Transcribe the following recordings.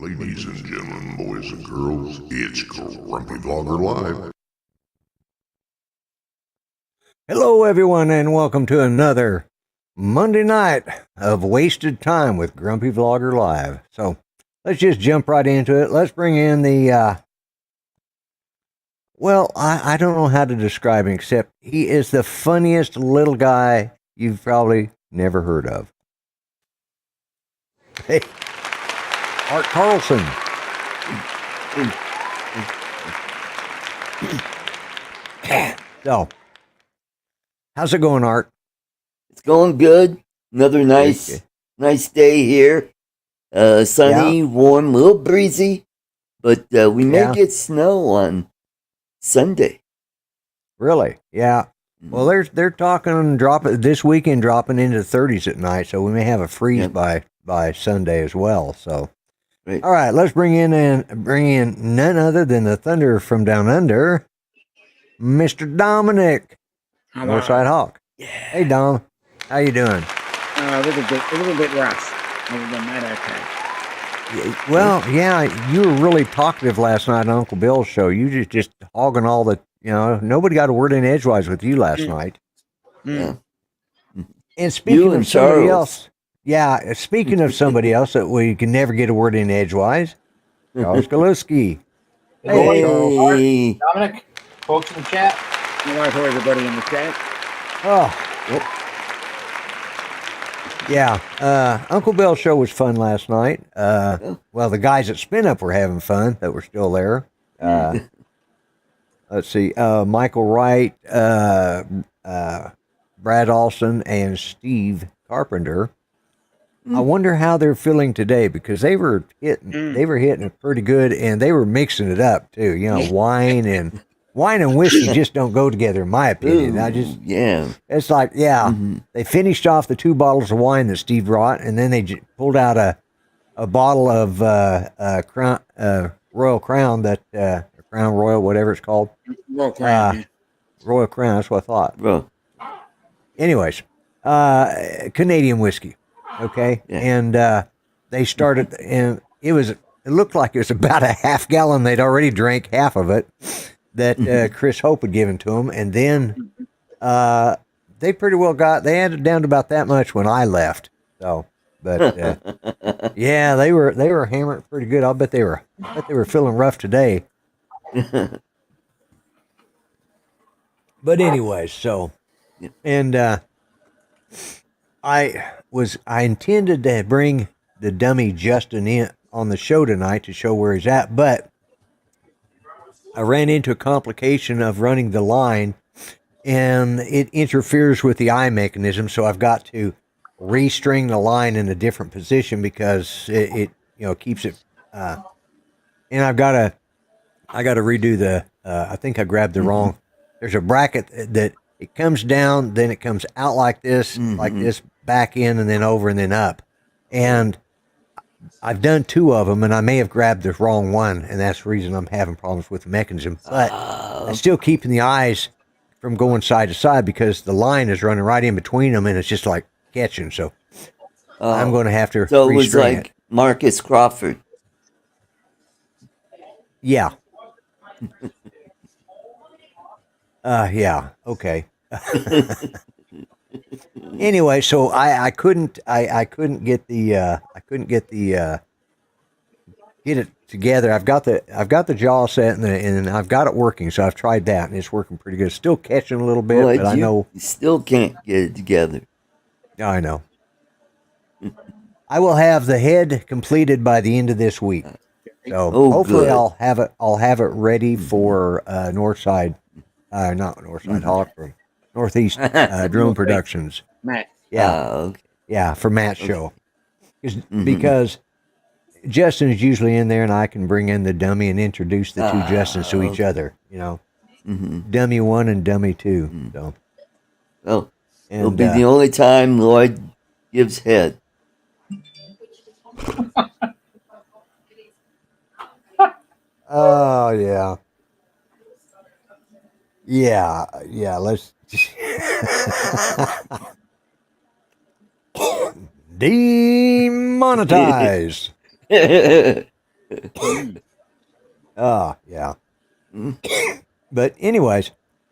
Ladies and gentlemen, boys and girls, it's Grumpy Vlogger Live. Hello, everyone, and welcome to another Monday night of wasted time with Grumpy Vlogger Live. So let's just jump right into it. Let's bring in the, well, I don't know how to describe him, except he is the funniest little guy you've probably never heard of. Hey, Art Carlson. So, how's it going, Art? It's going good. Another nice day here. Sunny, warm, a little breezy, but we may get snow on Sunday. Really? Yeah. Well, they're talking this weekend dropping into the 30s at night, so we may have a freeze by Sunday as well. So, all right, let's bring in none other than the Thunder from Down Under, Mr. Dominic, Northside Hawk. Yeah. Hey, Dom, how you doing? A little bit rough. Other than that, okay. Well, yeah, you were really talkative last night on Uncle Bill's show. You just hogging all the, nobody got a word in edgewise with you last night. Yeah. And speaking of somebody else, speaking of somebody else that we can never get a word in edgewise, Charles Galuski. Hey, Charles. Dominic, folks in the chat. You want to everybody in the chat? Yeah, Uncle Bill's show was fun last night. Well, the guys at Spin Up were having fun that were still there. Let's see, Michael Wright, Brad Olson, and Steve Carpenter. I wonder how they're feeling today, because they were hitting it pretty good, and they were mixing it up too. Wine and whiskey just don't go together, in my opinion. It's like, they finished off the 2 bottles of wine that Steve brought, and then they pulled out a bottle of Royal Crown, Crown Royal, whatever it's called. Royal Crown. Royal Crown, that's what I thought. Well, anyways, Canadian whiskey. Okay. Yeah. And they started, and it looked like it was about a half gallon. They'd already drank half of it that Chris Hope had given to them. And then they pretty well they had it down to about that much when I left. So, but yeah, they were hammering pretty good. I bet they were feeling rough today. But anyways, so, and I intended to bring the dummy Justin in on the show tonight to show where he's at, but I ran into a complication of running the line, and it interferes with the eye mechanism, so I've got to restring the line in a different position because it keeps it, and I got to redo the, I think I grabbed the wrong, there's a bracket that it comes down, then it comes out like this, back in, and then over, and then up. And I've done 2 of them, and I may have grabbed the wrong one, and that's the reason I'm having problems with the mechanism. But I'm still keeping the eyes from going side to side because the line is running right in between them, and it's just like catching. So I'm going to have to so it was like Marcus Crawford. Yeah. Yeah. Okay. Anyway, so I couldn't get it together. I've got the jaw set and I've got it working, so I've tried that and it's working pretty good. Still catching a little bit, but I know you still can't get it together. I know. I will have the head completed by the end of this week. So hopefully good. I'll have it ready for Northside, not Northside Hawk, from Northeast Drone Productions. Matt. Yeah. Okay. Yeah, for Matt's show. Because Justin is usually in there, and I can bring in the dummy and introduce the 2 Justins to each other, Dummy 1 and Dummy 2. So. Well, it'll be the only time Lloyd gives head. Oh, yeah. Yeah, let's... Demonetized. Yeah. But anyways,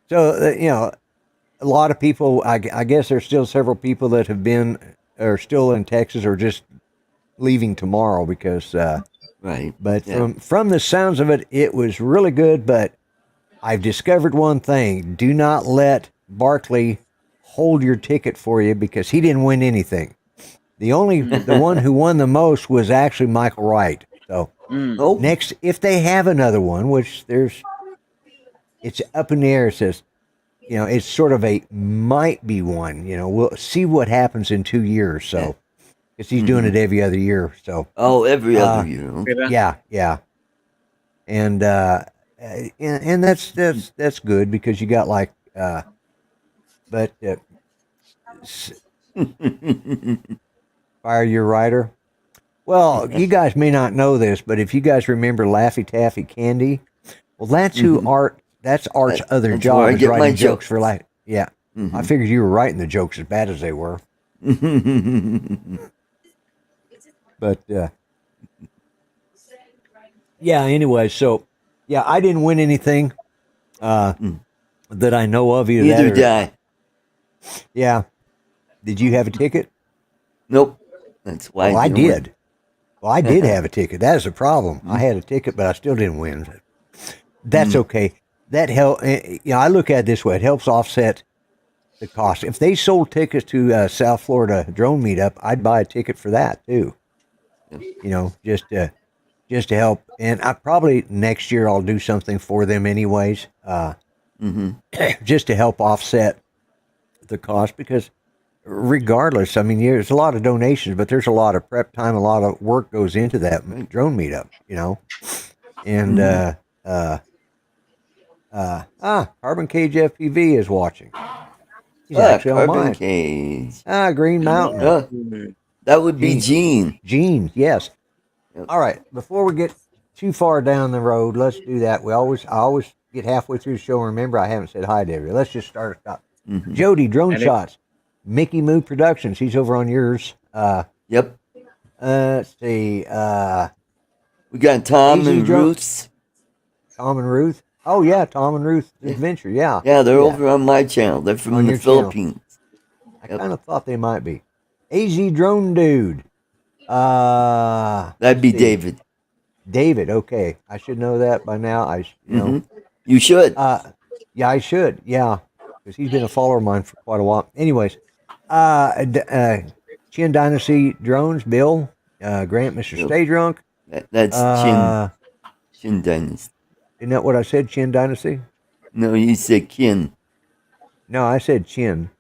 so you know, a lot of people. I guess there's still several people that have been are still in Texas or just leaving tomorrow because. Right. But from the sounds of it, it was really good. But I've discovered one thing: do not let Barkley hold your ticket for you because he didn't win anything. The one who won the most was actually Michael Wright. So next, if they have another one, which it's up in the air. It says, you know, it's sort of a might be one. You know, we'll see what happens in 2 years. So, because he's doing it every other year. So every other year. Yeah. And that's good because you got like, but Fire Your Rider. Well, you guys may not know this, but if you guys remember Laffy Taffy Candy, well, that's that's Art's other job is writing jokes for life. Yeah. I figured you were writing the jokes as bad as they were. But, yeah, anyway, so, yeah, I didn't win anything that I know of. Neither did I. Yeah. Did you have a ticket? Nope. That's why I did. Well, I did have a ticket. That is a problem. I had a ticket, but I still didn't win. That's okay. That help. You know, I look at it this way: it helps offset the cost. If they sold tickets to South Florida Drone Meetup, I'd buy a ticket for that too. You know, just to help. And I probably next year I'll do something for them anyways, just to help offset the cost because. Regardless, I mean, there's a lot of donations, but there's a lot of prep time, a lot of work goes into that drone meetup, you know. And Carbon Cage FPV is watching. He's actually on mine. Cage. Green Mountain. That would be Gene. Gene, yes. Yep. All right. Before we get too far down the road, let's do that. I always get halfway through the show. Remember, I haven't said hi to everybody. Let's just start at top. Jody, Drone Shots. Mickey Moo Productions. He's over on yours. Yep. Let's see. We got Tom and Ruth. Tom and Ruth. Oh yeah, Tom and Ruth Adventure. Yeah. Yeah, they're over on my channel. They're from the Philippines. I kind of thought they might be. AZ Drone Dude. That'd be David. David. Okay, I should know that by now. You know. You should. Yeah, I should. Yeah, because he's been a follower of mine for quite a while. Anyways. Chin Dynasty Drones, Bill, Grant, Mr. Stay Drunk. That's Chin Dynasty. Isn't that what I said, Chin Dynasty? No, you said Kin. No, I said Chin.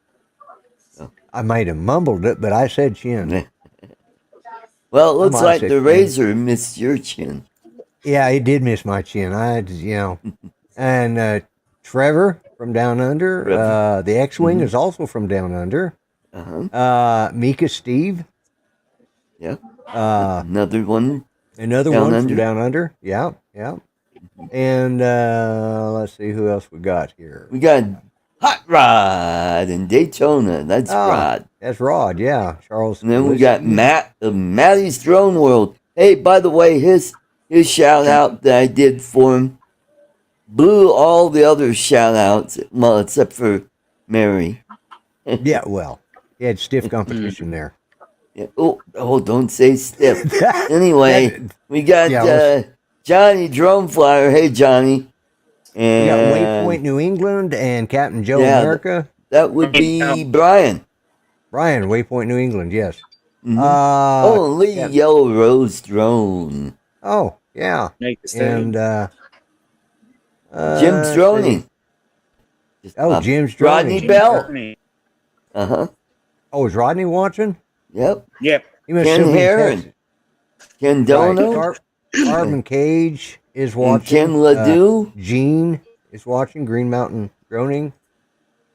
Oh. I might have mumbled it, but I said Chin. Well, it looks like the razor missed your chin. Yeah, it did miss my chin. And Trevor from Down Under. The X-Wing is also from Down Under. Mika Steve. Yeah. Another one. From Down Under. Yeah. And let's see who else we got here. We got Hot Rod in Daytona. That's Rod. That's Rod, yeah. Charles. And then we got Matt of Matty's Drone World. Hey, by the way, his shout out that I did for him blew all the other shout outs, well, except for Mary. Yeah, well. He had stiff competition there. Yeah. Oh, don't say stiff. Anyway, we got Johnny Drone Flyer. Hey, Johnny. And we got Waypoint New England and Captain Joe America. That would be Bryan. Bryan, Waypoint New England, yes. Holy Yellow Rose Drone. Oh, yeah. And Jim's Droning. Jim's Droning. Rodney Bell. Oh, is Rodney watching? Yep. He must Ken Heron. Ken Dono. Carbon Cage is watching. Ken Ledoux. Gene is watching. Green Mountain Droning.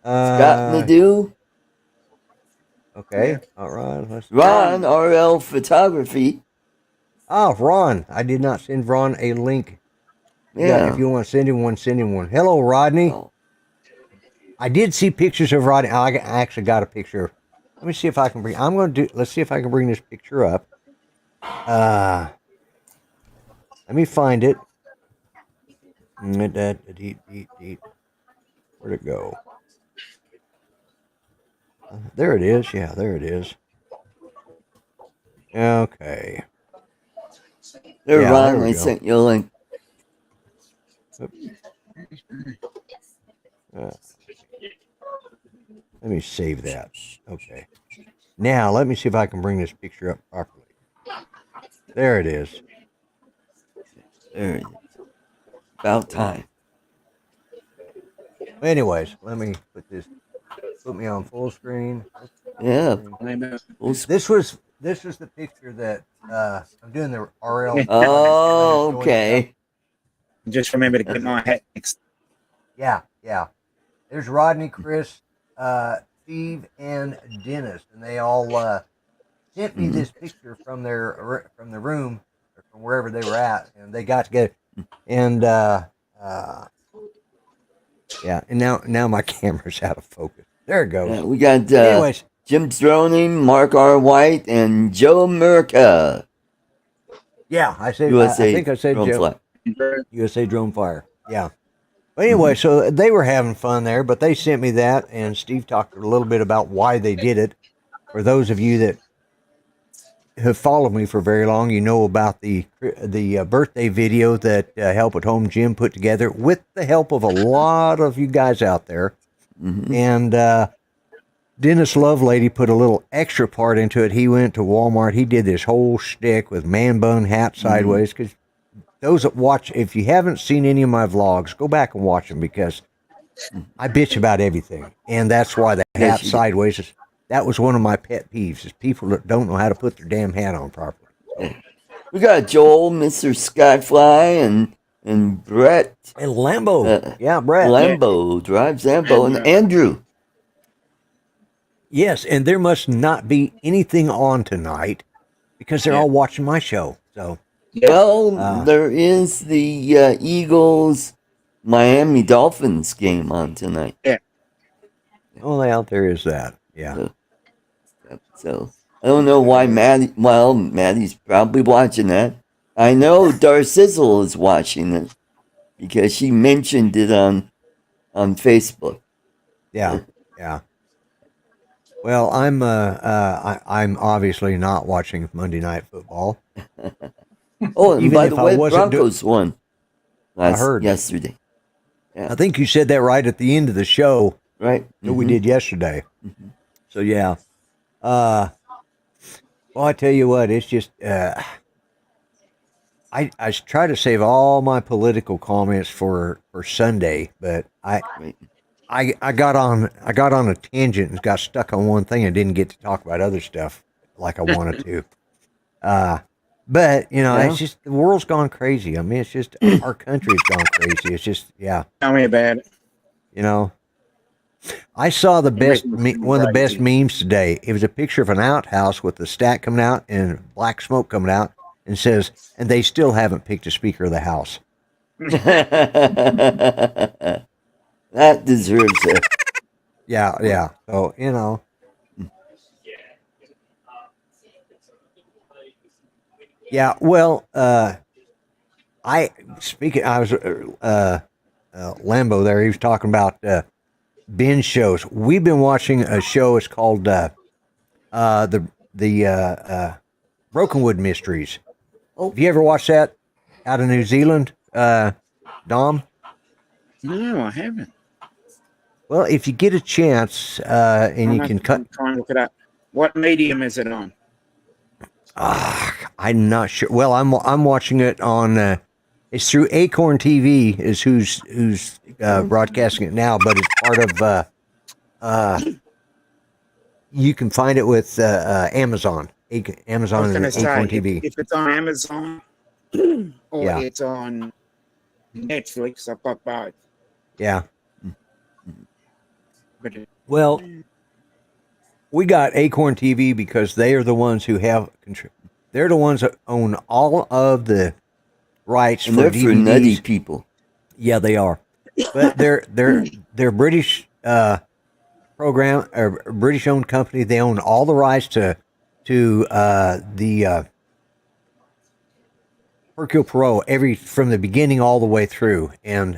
Scott Ledoux. Okay. All right. Ron, RL Photography. Oh, Ron. I did not send Ron a link. Yeah. If you want to send him one, send him one. Hello, Rodney. Oh. I did see pictures of Rodney. I actually got a picture. Let me see if I can let's see if I can bring this picture up. Let me find it. Where'd it go? There it is. Yeah, there it is. Okay. There, Yeah, Ron, there we I go. sent you a link. Let me save that. Okay. Now, let me see if I can bring this picture up properly. There it is. There it is. About time. Anyways, let me put me on full screen. Yeah. This was the picture that I'm doing the RL. Oh, okay. Just remember to get my hat next. Yeah. There's Rodney, Chris, Steve, and Dennis, and they all sent me this picture from the room, or from wherever they were at, and they got together. And yeah, and now my camera's out of focus. There it goes. Yeah, we got anyways, Jim Droning, Mark R. White, and Joe Murka. Yeah, I said. USA I think I said Drone Joe. Fly. USA Drone Fire. Yeah. But anyway, so they were having fun there, but they sent me that, and Steve talked a little bit about why they did it. For those of you that have followed me for very long, you know about the birthday video that Help at Home Jim put together with the help of a lot of you guys out there. And Dennis Lovelady put a little extra part into it. He went to Walmart. He did this whole shtick with man bun, hat sideways. Because those that watch, if you haven't seen any of my vlogs, go back and watch them, because I bitch about everything. And that's why the hat sideways is, that was one of my pet peeves, is people that don't know how to put their damn hat on properly. So. We got Joel, Mr. Skyfly, and Brett. And Lambo. Yeah, Brett. Lambo drives Lambo, and Andrew. Yes, and there must not be anything on tonight because they're all watching my show. So, well, there is the Eagles Miami Dolphins game on tonight. Yeah. Oh, there is that. Yeah. So I don't know why Maddie. Well, Maddie's probably watching that. I know Darcizzle is watching it because she mentioned it on Facebook. Yeah. Well, I'm obviously not watching Monday Night Football. Oh, and by the way, Broncos won yesterday. Yeah. I think you said that right at the end of the show, right? That we did yesterday. So yeah. Well, I tell you what, it's just I try to save all my political comments for Sunday, but I got on a tangent and got stuck on one thing and didn't get to talk about other stuff like I wanted to. But it's just, the world's gone crazy. I mean, it's just our country's gone crazy. It's just Tell me about it. I saw one of the best memes today. It was a picture of an outhouse with the stack coming out and black smoke coming out, and says, "And they still haven't picked a Speaker of the House." That deserves it. Yeah. So, Yeah, well, I was Lambo there. He was talking about binge shows. We've been watching a show. It's called the Brokenwood Mysteries. Oh, have you ever watched that out of New Zealand, Dom? No, I haven't. Well, if you get a chance, and you can cut. Try and look it up. What medium is it on? I'm not sure. Well, I'm watching it on. It's through Acorn TV is who's broadcasting it now, but it's part of. You can find it with Amazon. Amazon and Acorn TV. If it's on Amazon or it's on Netflix, I've got both. Yeah. Well, we got Acorn TV because they are the ones who have control. They're the ones that own all of the rights and for they're DVDs. For nutty people. Yeah, they are. But they're British program or British owned company. They own all the rights to the Hercule Poirot from the beginning all the way through. And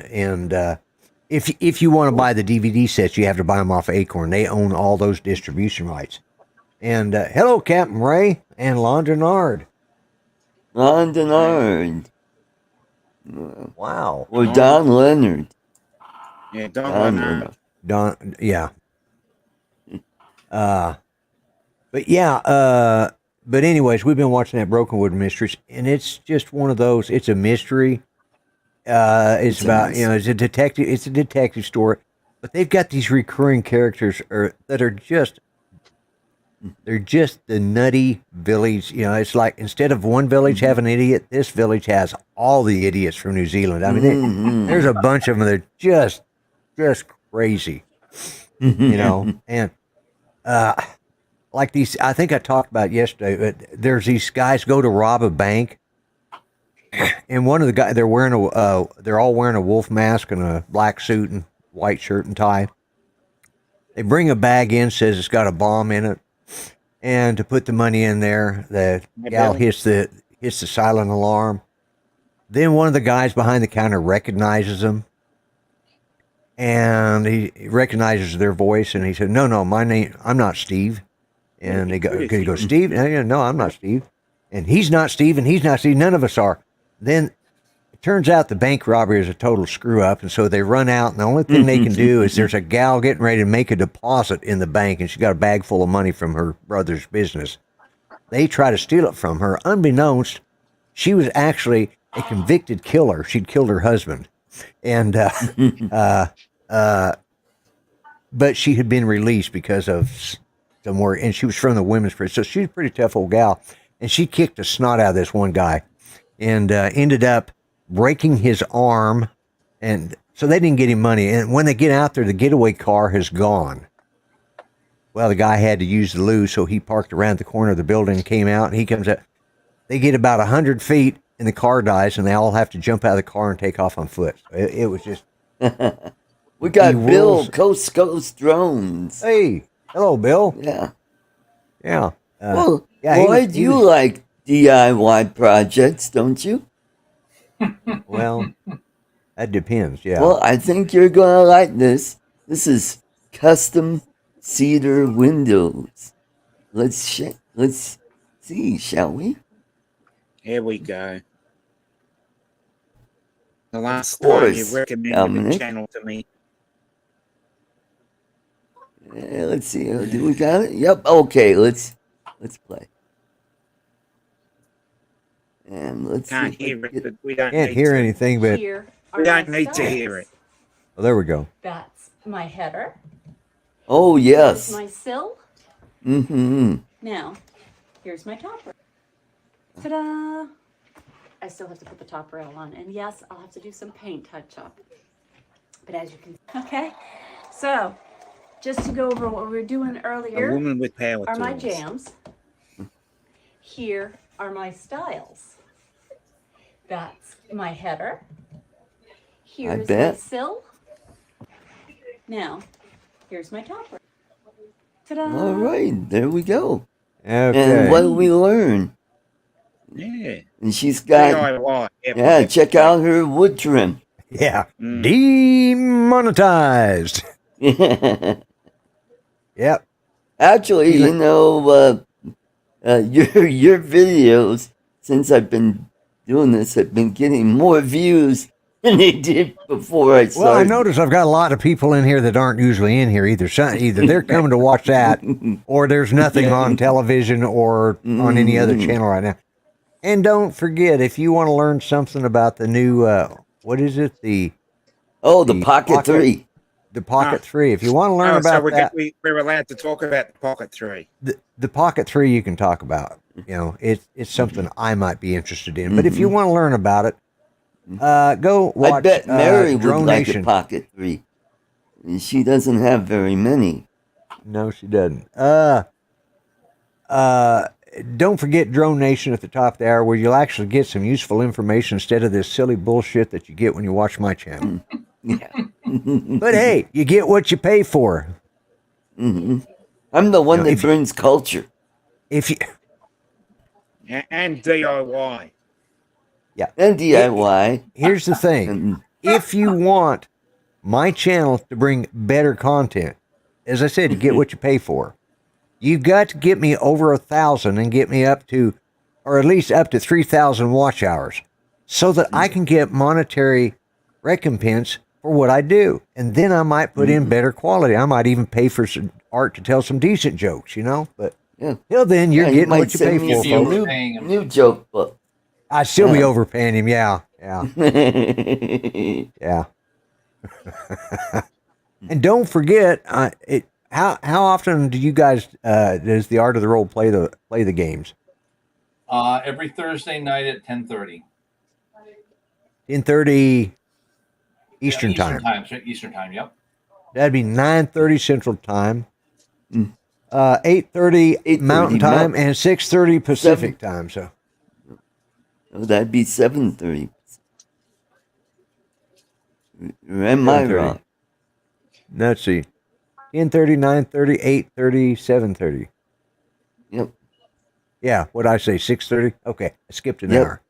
if you want to buy the DVD sets, you have to buy them off Acorn. They own all those distribution rights. And hello, Captain Ray and Londonard. Londonard. Wow. Or Don Leonard. Yeah, Don Leonard. Yeah. But yeah, but anyways, we've been watching that Brokenwood Mysteries, and it's just one of those. It's a mystery. It's about it's a detective. It's a detective story, but they've got these recurring characters that are just. They're just the nutty village. It's like instead of one village having an idiot, this village has all the idiots from New Zealand. I mean, there's a bunch of them that are just crazy, and like these. I think I talked about yesterday. But there's these guys go to rob a bank, and one of the guys they're all wearing a wolf mask and a black suit and white shirt and tie. They bring a bag in, says it's got a bomb in it. And to put the money in there, the gal hits the silent alarm. Then one of the guys behind the counter recognizes them, and he recognizes their voice, and he said, "No, my name. I'm not Steve." And he goes, "Steve? No, I'm not Steve." And he's not Steve, and he's not Steve. None of us are. Then it turns out the bank robbery is a total screw up, and so they run out, and the only thing they can do is there's a gal getting ready to make a deposit in the bank, and she got a bag full of money from her brother's business. They try to steal it from her. Unbeknownst, she was actually a convicted killer. She'd killed her husband, and but she had been released because of some work, and she was from the women's prison, so she's a pretty tough old gal, and she kicked the snot out of this one guy, and ended up breaking his arm, and so they didn't get him money. And when they get out there, the getaway car has gone. Well, the guy had to use the loo, so he parked around the corner of the building and came out, and he comes out. They get about 100 feet, and the car dies, and they all have to jump out of the car and take off on foot. It was just... We got Bill, Coast Drones. Hey, hello, Bill. Yeah. Yeah. Lloyd, you like DIY projects, don't you? Well, that depends, yeah. Well, I think you're going to like this. This is custom cedar windows. Let's see, shall we? Here we go. The last Of course, time you recommended Dominic. the channel to me. Let's see. Do we got it? Yep. Okay, let's play. And let's Can't see hear it, but we don't Can't need hear to. anything, but... We don't need to hear it. Oh, there we go. That's my header. Oh, yes. Here's my sill. Mm-hmm. Now, here's my top rail. Ta-da! I still have to put the top rail on. And yes, I'll have to do some paint touch-up. But as you can... Okay. So, just to go over what we were doing A earlier woman with power are my tools. jams. Here are my styles. That's my header. Here's my bet. sill. Now, here's my top rail. Ta-da! All right, there we go. Okay. And what do we learn? Yeah. And she's got, DIY. yeah, check out her wood trim. Yeah. Demonetized. Yep. Actually, you know, your videos, since I've been doing this, have been getting more views than they did before I started. Well, I notice I've got a lot of people in here that aren't usually in here either. Either they're coming to watch that, or there's nothing on television or on any other channel right now. And don't forget, if you want to learn something about the new, what is it? The Pocket 3. The Pocket 3. If you want to learn about that. We're allowed to talk about the Pocket 3. The Pocket 3 you can talk about. You know, it's something I might be interested in. But if you want to learn about it, go watch I bet Mary would Drone like Nation. a Pocket 3. She doesn't have very many. No, she doesn't. Don't forget Drone Nation at the top of the hour, where you'll actually get some useful information instead of this silly bullshit that you get when you watch my channel. Yeah. But hey, you get what you pay for. I'm the one that brings culture. If you And DIY. Yeah. And DIY. Here's the thing. And, If you want my channel to bring better content, as I said, you get what you pay for. You've got to get me over 1,000 and get me up to, or at least up to 3,000 watch hours so that I can get monetary recompense for what I do. And then I might put in better quality. I might even pay for some art to tell some decent jokes, you know, but till then you're getting what you pay for, folks. New joke book. I'd still be overpaying him. Yeah. Yeah. And don't forget, how often do you guys does the Art of the Roll play the games? Every Thursday night at 10:30. 10:30 Eastern time. Eastern time. Yep. That'd be 9:30 Central Time. 8:30 Mountain Time and 6:30 Pacific Time. So that'd be 7:30. Am I wrong? Let's see. 10:30, 9:30, 8:30, 7:30. Yep. Yeah, what'd I say? 6:30? Okay, I skipped an hour.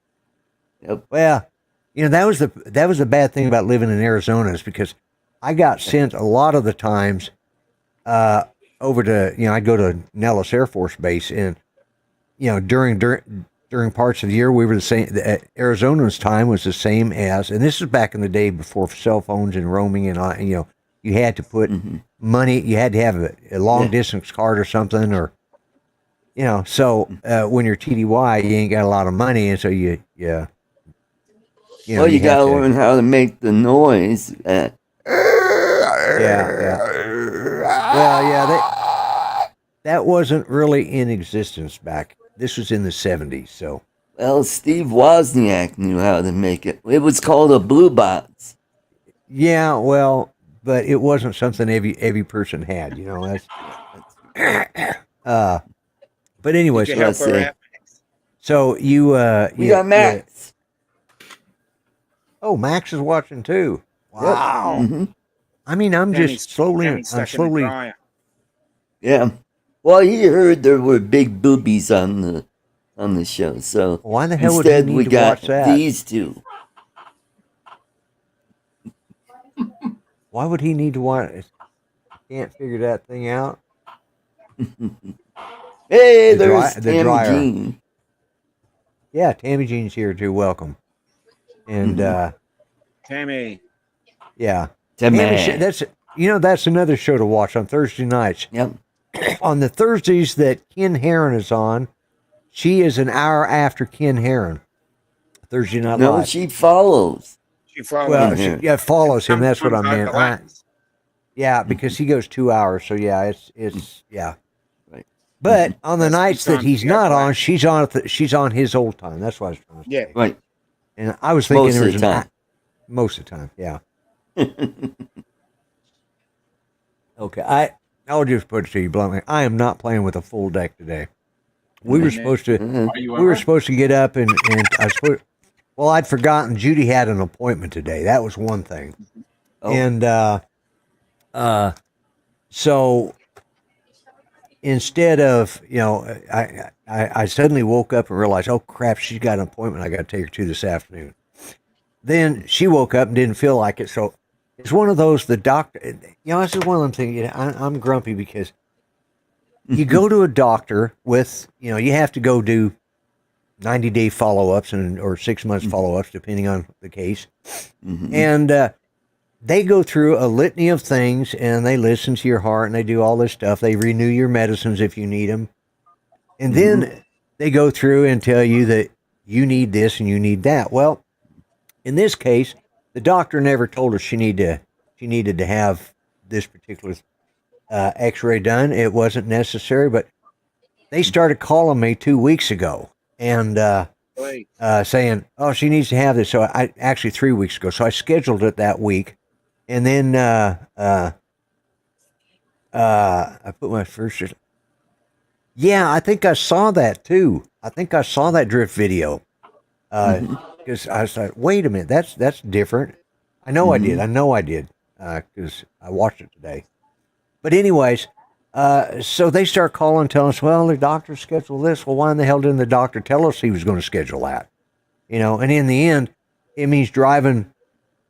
Yep. Well, you know, that was the bad thing about living in Arizona is because I got sent a lot of the times over to, you know, I'd go to Nellis Air Force Base, and you know, during parts of the year we were the same. Arizona's time was the same as, and this is back in the day before cell phones and roaming, and you know, you had to put money, you had to have a long distance card or something, or you know, so when you're TDY, you ain't got a lot of money, and so you know, well, you gotta learn how to make the noise. Yeah. Well, yeah, that wasn't really in existence back. This was in the 70s, so. Well, Steve Wozniak knew how to make it. It was called a blue box. Yeah, well, but it wasn't something every person had, you know. But anyways, so you we got Max. Oh, Max is watching too. Wow. Yep. I mean, I'm slowly. Yeah. Well, he heard there were big boobies on the show, so why the hell instead would he need we to got watch that? These two. Why would he need to watch? Can't figure that thing out. Hey, there's Tammy Jean. Yeah, Tammy Jean's here too. Welcome. And Tammy. Yeah. Tammy. That's another show to watch on Thursday nights. Yep. On the Thursdays that Ken Heron is on, she is an hour after Ken Heron. Thursday Night Live. No, she follows. She follows. Well, she follows him. That's what I meant. Yeah, because he goes 2 hours. So yeah, it's yeah. Right. But on the nights that he's not on, she's on his old time. That's what I was trying to say. Yeah. Right. And I was thinking most of the time. Most of the time, yeah. Okay, I'll just put it to you bluntly. I am not playing with a full deck today. We were supposed to. We were supposed to get up and I'd forgotten Judy had an appointment today. That was one thing, and so instead of I suddenly woke up and realized, oh crap, she's got an appointment I got to take her to this afternoon. Then she woke up and didn't feel like it, so. It's one of those, the doctor, this is one of them things, I'm grumpy because you go to a doctor with, you have to go do 90-day follow-ups or 6 months follow-ups, depending on the case. And they go through a litany of things, and they listen to your heart, and they do all this stuff. They renew your medicines if you need them. And then they go through and tell you that you need this and you need that. Well, in this case, the doctor never told her she needed to have this particular X-ray done. It wasn't necessary, but they started calling me 2 weeks ago and saying, "Oh, she needs to have this." So I actually 3 weeks ago. So I scheduled it that week, and then I put my first. Yeah, I think I saw that too. I think I saw that drift video. Because I was like, wait a minute, that's different. I know I did, because I watched it today. But anyways, so they start calling, telling us, well, the doctor scheduled this. Well, why in the hell didn't the doctor tell us he was going to schedule that? And in the end, it means driving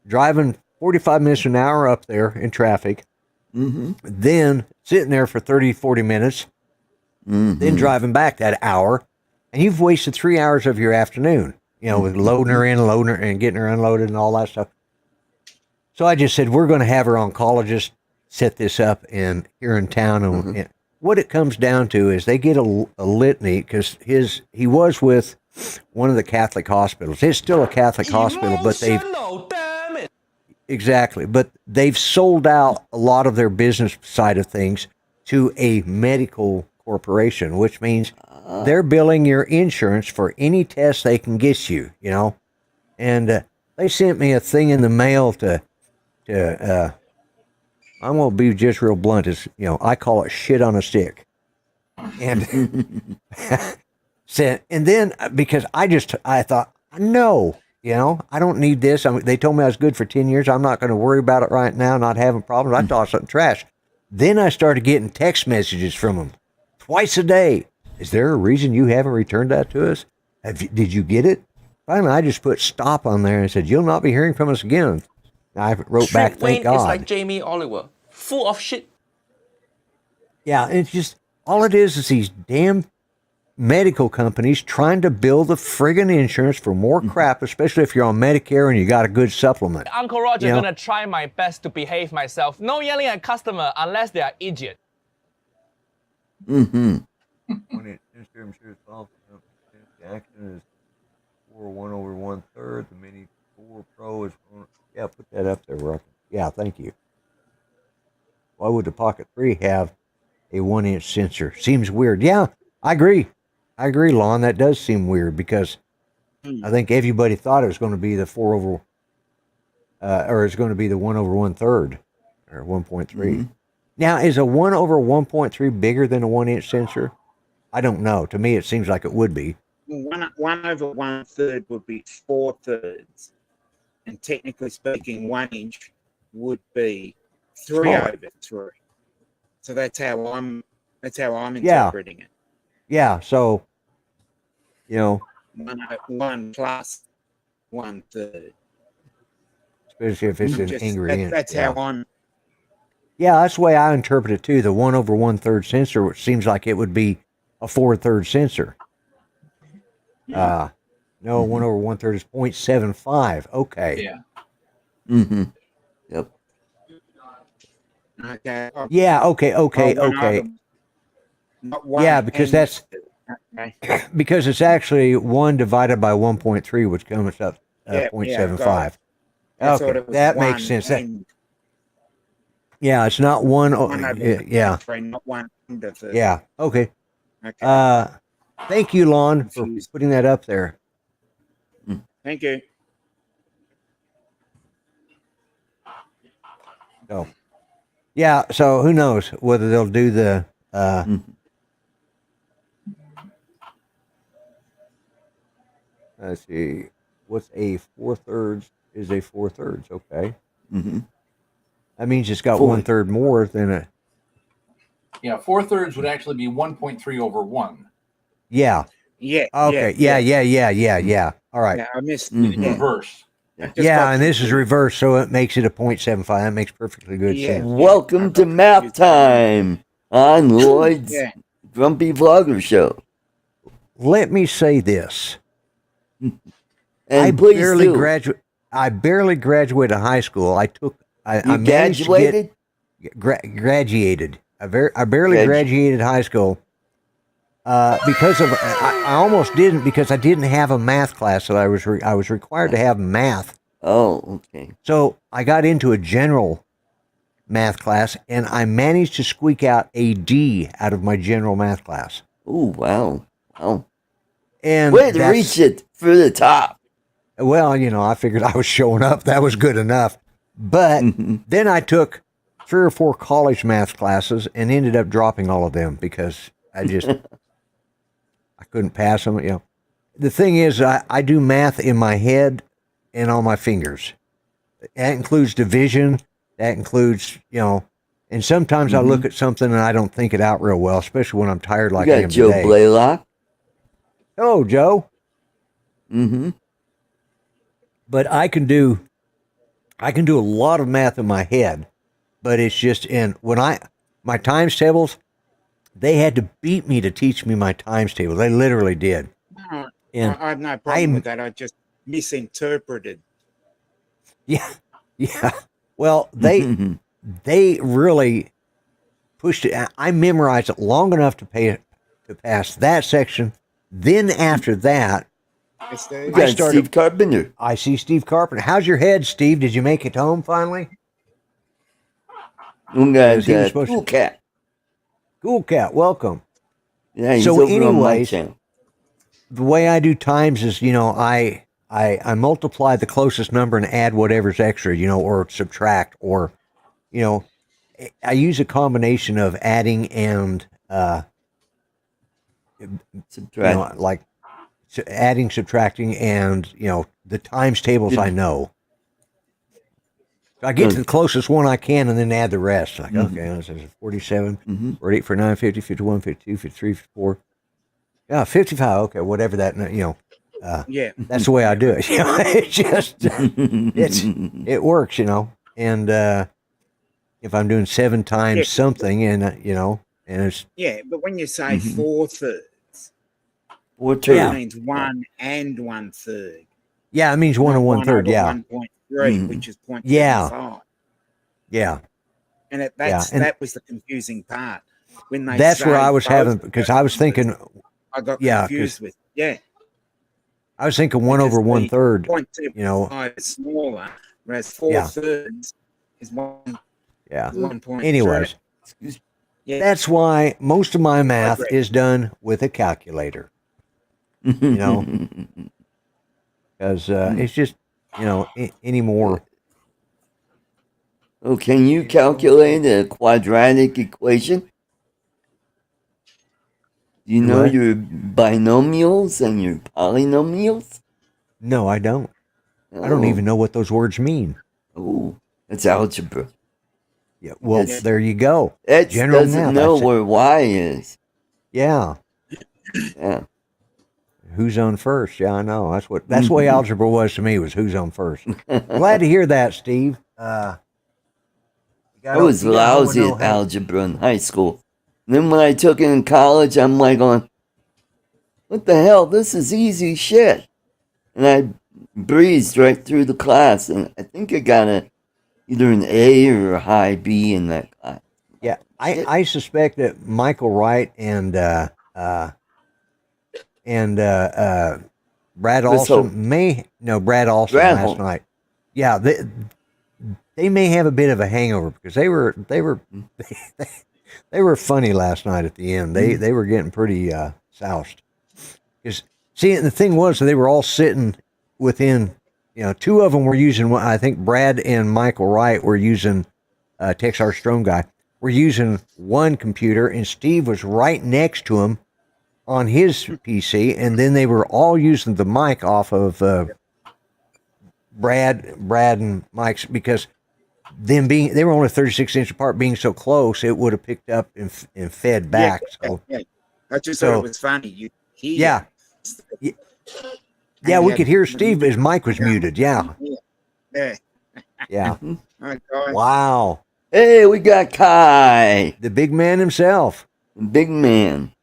45 minutes an hour up there in traffic, then sitting there for 30, 40 minutes, then driving back that hour, and you've wasted 3 hours of your afternoon, with loading her in, loading her, and getting her unloaded and all that stuff. So I just said, we're going to have her oncologist set this up here in town. And what it comes down to is they get a litany, because he was with one of the Catholic hospitals. It's still a Catholic hospital, but exactly. But they've sold out a lot of their business side of things to a medical corporation, which means they're billing your insurance for any test they can get you, And they sent me a thing in the mail I'm going to be just real blunt, I call it shit on a stick. And and then because I thought, no, I don't need this. They told me I was good for 10 years. I'm not going to worry about it right now, not having problems. I thought something trash. Then I started getting text messages from them twice a day. Is there a reason you haven't returned that to us? Did you get it? Finally, I just put stop on there and said, you'll not be hearing from us again. I wrote back, thank God. It's like Jamie Oliver, full of shit. Yeah, and it's just, all it is these damn medical companies trying to bill the friggin' insurance for more crap, especially if you're on Medicare and you got a good supplement. Uncle Roger, gonna try my best to behave myself. No yelling at customer unless they are idiot. The action is 4 1/1/3. The Mini 4 Pro is, put that up there, Ruck. Yeah, thank you. Why would the Pocket 3 have a 1-inch sensor? Seems weird. Yeah, I agree, Lon. That does seem weird because I think everybody thought it was going to be the 4 or it's going to be the 1/1/3 or 1.3. Now, is a 1/1.3 bigger than a 1-inch sensor? I don't know. To me, it seems like it would be. 1/1/3 would be 4/3, and technically speaking, 1 inch would be 3/3. So that's how I'm interpreting it. Yeah. So, 1 plus 1/3. Especially if it's an angry inch. That's how I'm. Yeah, that's the way I interpret it too. The 1/1/3 sensor, which seems like it would be a 4/3 sensor. No, 1/1/3 is 0.75. Okay. Yeah. Yep. Okay. Yeah. Okay. Yeah, because that's because it's actually 1 divided by 1.3, which comes up 0.75. Okay, that makes sense. Yeah, it's not 1. Yeah. Not 1/3. Yeah. Okay. Okay. Thank you, Lon, for putting that up there. Thank you. So, yeah. So who knows whether they'll do the. Let's see. What's a 4/3? Is a 4/3? Okay. That means it's got 1/3 more than a. Yeah, 4/3 would actually be 1.3/1. Yeah. Yeah. Okay. Yeah. All right. Yeah, I missed reverse. Yeah, and this is reverse, so it makes it a 0.75. That makes perfectly good sense. Welcome to Map Time on Lloyd's Grumpy Vlogger Show. Let me say this. And I barely graduated high school. I graduated? Graduated. I barely graduated high school because of I almost didn't because I didn't have a math class that I was required to have math. Oh, okay. So I got into a general math class and I managed to squeak out a D out of my general math class. Oh, wow. And way to reach it for the top. Well, I figured I was showing up. That was good enough. But then I took 3 or 4 college math classes and ended up dropping all of them because I couldn't pass them. The thing is, I do math in my head and on my fingers. That includes division. That includes, and sometimes I look at something and I don't think it out real well, especially when I'm tired like I am Joe today. Blaylock. Hello, Joe. but I can do a lot of math in my head, but it's just my times tables, they had to beat me to teach me my times table. They literally did. And I have no problem with that. I just misinterpreted. Yeah. Yeah. Well, they really pushed it. I memorized it long enough to pass that section. Then after that, We got Steve Carpenter. I see Steve Carpenter. How's your head, Steve? Did you make it home finally? We got Cool Cat. Cool Cat, welcome. Yeah, he's so over on my anyways, channel. the way I do times is, I multiply the closest number and add whatever's extra, or subtract, or, I use a combination of adding and subtract. Like adding, subtracting, and the times tables I know. I get to the closest one I can and then add the rest. Like, okay, this is 47, 48, 49, 50, 51, 52, 53, 54. Yeah, 55. Okay, whatever that, Yeah. that's the way I do it. It's just, it works, and if I'm doing 7 times something and, and it's. Yeah, but when you say 4/3, it means 1 and 1/3. Yeah, it means 1 and 1/3. Yeah. 1.3, which is 0.75. Yeah. And that was the confusing part. When they that's where I was having, because I was thinking. I got confused with. Yeah. I was thinking 1 over 1/3. 0.25 is smaller, whereas 4/3 is 1. Yeah. 1. Anyways, that's why most of my math is done with a calculator. Because it's just, anymore. Oh, can you calculate a quadratic equation? Do you know your binomials and your polynomials? No, I don't. I don't even know what those words mean. Oh, it's algebra. Yeah, well, there you go. X doesn't know where Y is. Yeah. Yeah. Who's on first? Yeah, I know. That's the way algebra was to me, was who's on first. Glad to hear that, Steve. I was lousy at algebra in high school. And then when I took it in college, I'm like going, what the hell? This is easy shit. And I breezed right through the class, and I think I got either an A or a high B in that class. Yeah, I suspect that Michael Wright and Brad Olson Brad Olson last night. Yeah, they may have a bit of a hangover because they were funny last night at the end. They were getting pretty soused. Because the thing was, they were all sitting within. 2 of them were using. I think Brad and Michael Wright were using Tex R. Strom guy. Were using one computer, and Steve was right next to him on his PC, and then they were all using the mic off of Brad and Mike's, because them they were only 36 inches apart, being so close, it would have picked up and fed back. I just thought it was funny. We could hear Steve. His mic was muted. Yeah. Wow. Hey, we got Kai, the big man himself. Big man.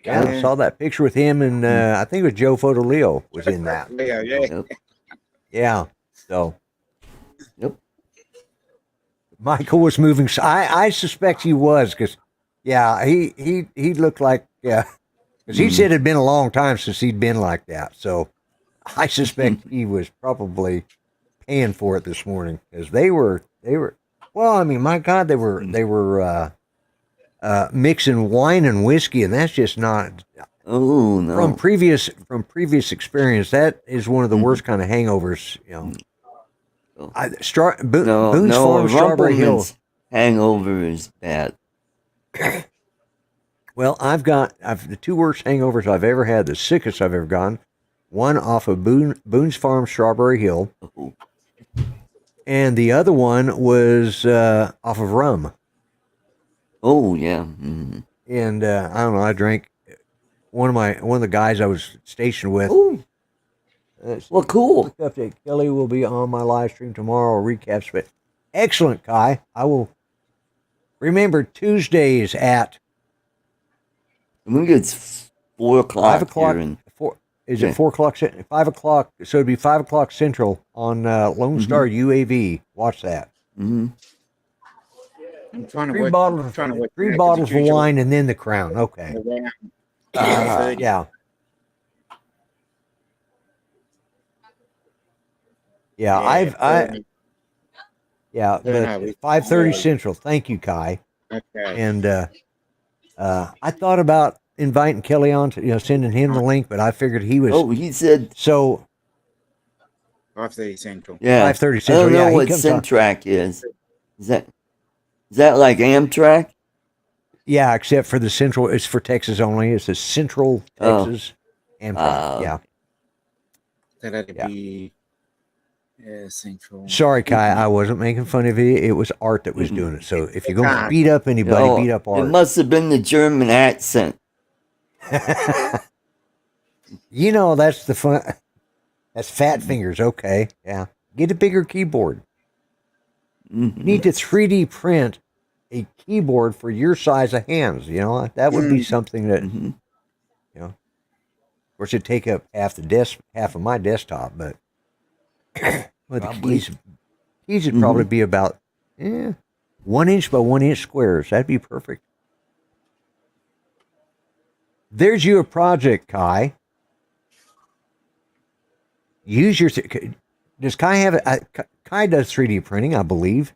Yeah, I saw that picture with him, and I think it was Joe Fotoleo was in that. Yeah. So. Yep. Michael was moving. I suspect he was, because, he looked like, because he said it had been a long time since he'd been like that. So I suspect he was probably paying for it this morning, because they were. Well, I mean, my God, they were mixing wine and whiskey, and that's just not. Oh no! From previous experience, that is one of the worst kind of hangovers. Boone's Farm, Strawberry Hill hangover is bad. Well, I've the 2 worst hangovers I've ever had, the sickest I've ever gotten. One off of Boone's Farm, Strawberry Hill, and the other one was off of rum. Oh yeah. Mm-hmm. And I don't know. I drank one of the guys I was stationed with. Well, cool. Quick update. Kelly will be on my live stream tomorrow. Recaps, but excellent, Kai. I will remember Tuesdays at I think it's 4 o'clock. 5 o'clock. Here in, Is it 4 o'clock? 5 o'clock. So it'd be 5 o'clock Central on Lone Star UAV. Watch that. Mm-hmm. I'm trying to Three work. bottles, trying to work three back bottles to of the wine and then the crown. Okay. usual. Yeah. Yeah, Yeah, but 5:30 Central. Thank you, Kai. Okay. And I thought about inviting Kelly on to, sending him the link, but I figured he was. Oh, he said. So 5:30 Central. Yeah. 5:30 I Central. don't know Yeah, he what comes on. Centrac is. Is that like Amtrak? Yeah, except for the Central. It's for Texas only. It's the Central Texas Amtrak. Yeah. That'd be Central. Sorry, Kai. I wasn't making fun of you. It was Art that was doing it. So if you're going to beat up anybody, No, beat up Art. It must have been the German accent. That's the fun. That's fat fingers. Okay. Yeah. Get a bigger keyboard. You need to 3D print a keyboard for your size of hands. That would be something that, of course, it'd take up half of my desktop, but the keys would probably be about 1 inch by 1 inch squares. That'd be perfect. There's your project, Kai. Use your. Does Kai have it? Kai does 3D printing, I believe.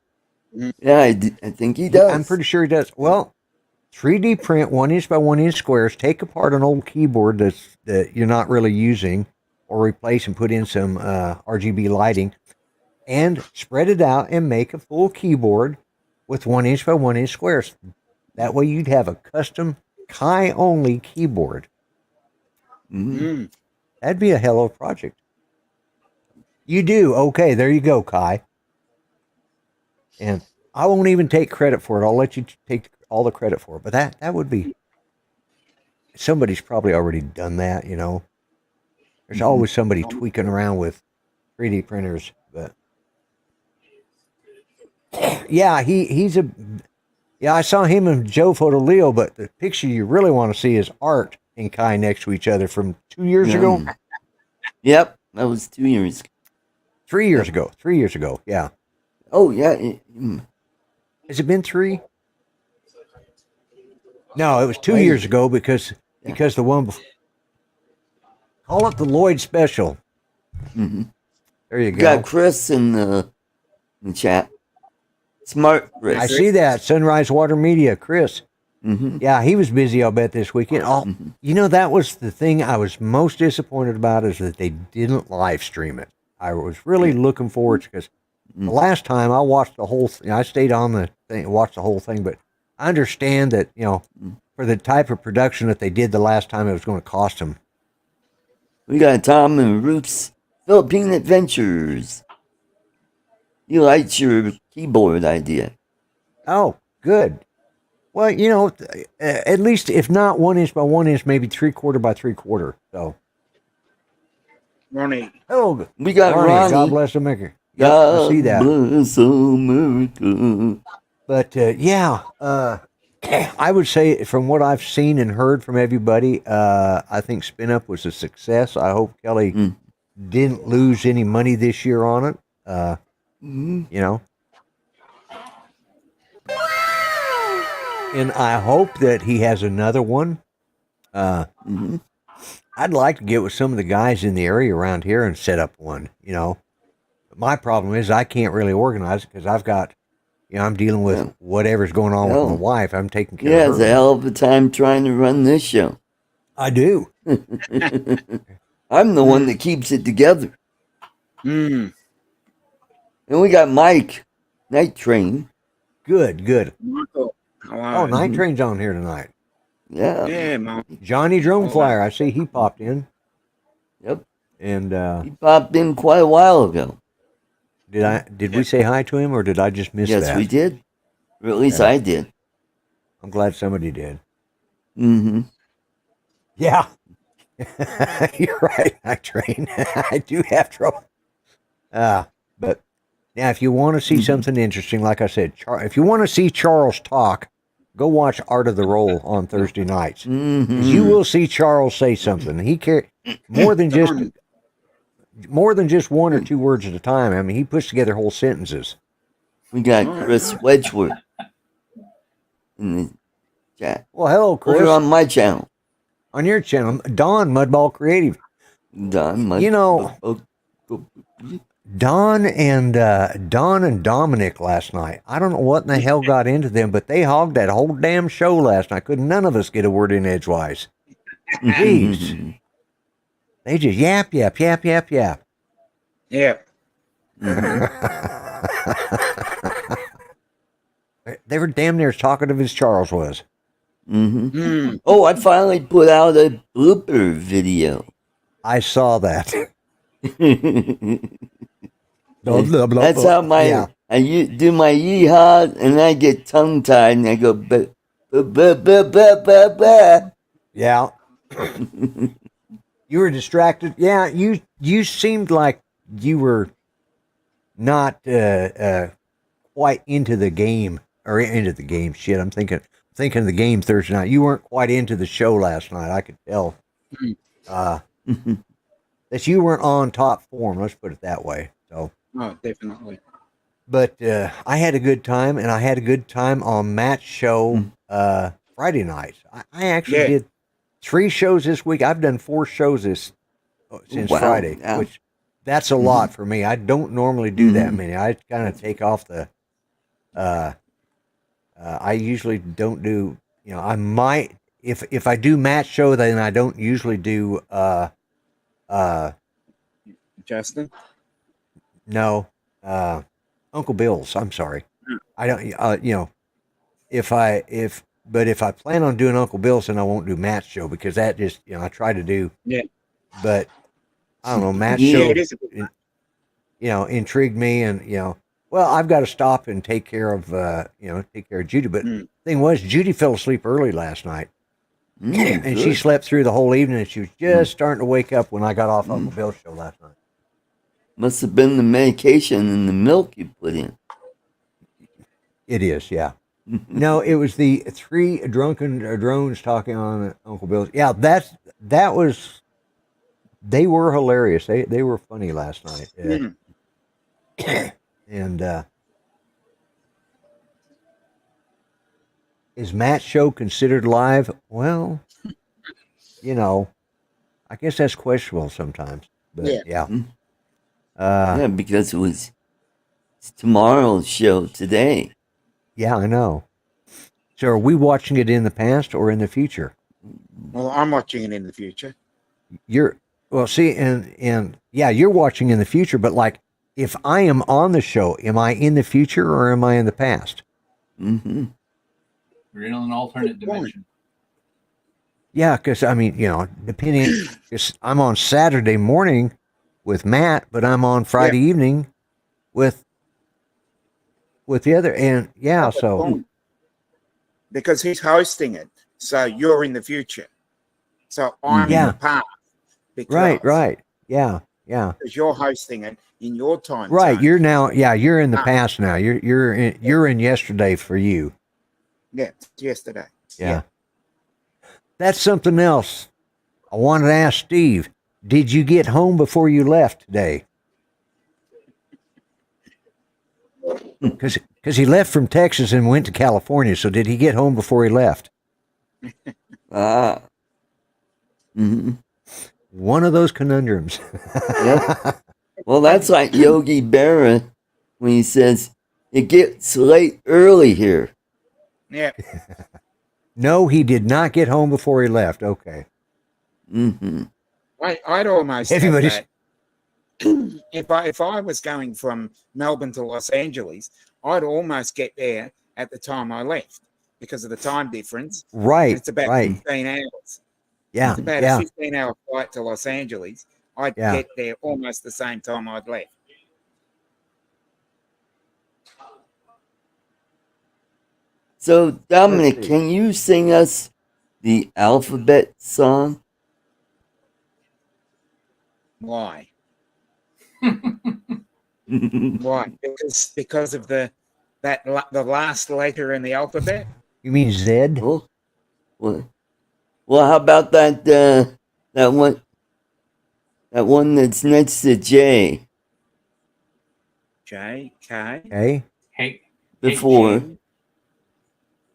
Yeah, I think he does. I'm pretty sure he does. Well, 3D print 1 inch by 1 inch squares. Take apart an old keyboard that you're not really using, or replace and put in some RGB lighting, and spread it out and make a full keyboard with 1 inch by 1 inch squares. That way, you'd have a custom Kai only keyboard. That'd be a hell of a project. You do. Okay, there you go, Kai. And I won't even take credit for it. I'll let you take all the credit for it. But that would be... Somebody's probably already done that, There's always somebody tweaking around with 3D printers. But yeah, he's a... Yeah, I saw him and Joe Fotoleo, but the picture you really want to see is Art and Kai next to each other from 2 years ago. Yep, that was 2 years ago. 3 years ago. 3 years ago, yeah. Oh, yeah. Has it been 3? No, it was 2 years ago because the one before. Call it the Lloyd special. There you go. Got Chris in the chat. Smart Chris. I see that. Sunrise Water Media, Chris. Yeah, he was busy, I'll bet, this weekend. That was the thing I was most disappointed about, is that they didn't live stream it. I was really looking forward to, because the last time I watched the whole thing, I stayed on the thing, watched the whole thing, but I understand that, for the type of production that they did the last time, it was going to cost them. We got Tom and Ruth's Philippine Adventures. You liked your keyboard idea. Oh, good. Well, at least if not 1 inch by 1 inch, maybe 3/4 by 3/4. So. Ronnie. Oh, We got Ronnie. God bless America. Yep, God I see that. bless America. But I would say from what I've seen and heard from everybody, I think Spin Up was a success. I hope Kelly didn't lose any money this year on it. And I hope that he has another one. I'd like to get with some of the guys in the area around here and set up one, But my problem is I can't really organize it because I've got, I'm dealing with whatever's going on with my wife. I'm taking care of her. Yeah, it's a hell of a time trying to run this show. I do. I'm the one that keeps it together. And we got Mike, Night Train. Good. Michael. Oh, Night Train's on here tonight. Yeah. Yeah, man. Johnny Drone Flyer, I see he popped in. Yep. And he popped in quite a while ago. Did we say hi to him, or did I just miss that? Yes, we did. Or at least I did. I'm glad somebody did. Mm-hmm. Yeah. You're right, Night Train. I do have trouble. But now, if you want to see something interesting, like I said, if you want to see Charles talk, go watch Art of the Roll on Thursday nights. 'Cause you will see Charles say something. He more than just one or two words at a time. I mean, he puts together whole sentences. We got Chris Wedgworth in the chat. Well, hello, Chris. Over on my channel. On your channel, Don Mudball Creative. Don, you know, Don and Dominic last night. I don't know what in the hell got into them, but they hogged that whole damn show last night. Couldn't none of us get a word in edgewise. Jeez. They just yap. Yeah. They were damn near as talkative as Charles was. Oh, I finally put out a blooper video. I saw that. That's how I do my yeehaw, and I get tongue tied, and I go ba. Yeah. You were distracted. Yeah, you seemed like you were not quite into the game Shit, I'm thinking of the game Thursday night. You weren't quite into the show last night. I could tell that you weren't on top form. Let's put it that way. So. Oh, definitely. But I had a good time, and I had a good time on Matt's show Friday night. I actually did 3 shows this week. I've done 4 shows since Friday, which that's a lot for me. I don't normally do that many. I kind of take off the. I usually don't do. You know, I might if I do Matt's show, then I don't usually do. Justin. No, Uncle Bill's. I'm sorry. I don't. You know, if I plan on doing Uncle Bill's, then I won't do Matt's show because that just I try to do. Yeah. But I don't know. Matt's show, intrigued me, and well, I've got to stop and take care of Judy. But the thing was, Judy fell asleep early last night, and she slept through the whole evening, and she was just starting to wake up when I got off Uncle Bill's show last night. Must have been the medication and the milk you put in. It is, yeah. No, it was the 3 drunken drones talking on Uncle Bill's. Yeah, that was. They were hilarious. They were funny last night. And is Matt's show considered live? Well, I guess that's questionable sometimes. But yeah. Because it's tomorrow's show today. Yeah, I know. So are we watching it in the past or in the future? Well, I'm watching it in the future. You're watching in the future, but like if I am on the show, am I in the future or am I in the past? We're in an alternate dimension. Yeah, because I mean, depending, I'm on Saturday morning with Matt, but I'm on Friday evening with the other, and so because he's hosting it, so you're in the future, so I'm in the past. Right, yeah. Because you're hosting it in your time. Right, zone. you're now, you're in the past now. You're in yesterday for you. Yeah, yesterday. Yeah. That's something else. I wanted to ask Steve, did you get home before you left today? Because he left from Texas and went to California, so did he get home before he left? One of those conundrums. Yep. Well, that's like Yogi Berra when he says, it gets late early here. Yeah. No, he did not get home before he left. Okay. I'd almost everybody's. If I was going from Melbourne to Los Angeles, I'd almost get there at the time I left because of the time difference. Right. It's about 15 hours. Yeah. It's about a 15-hour flight to Los Angeles. I'd get there almost the same time I'd left. So, Dominic, can you sing us the alphabet song? Why? Why? Because of the last letter in the alphabet. You mean Zed? Well, how about that one that's next to J? J, K, Okay. Hey, Before.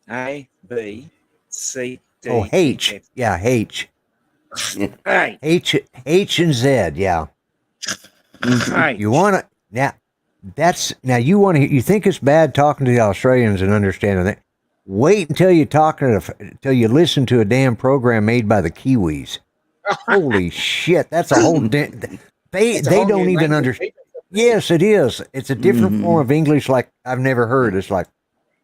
A, B, C, D. Oh, H. F. Yeah, H. Hey, H and Z. Yeah. hey. You want to now you think it's bad talking to the Australians and understanding that. Wait until until you listen to a damn program made by the Kiwis. Holy shit, that's a whole they don't even understand. Yes, it is. It's a different form of English like I've never heard. It's like,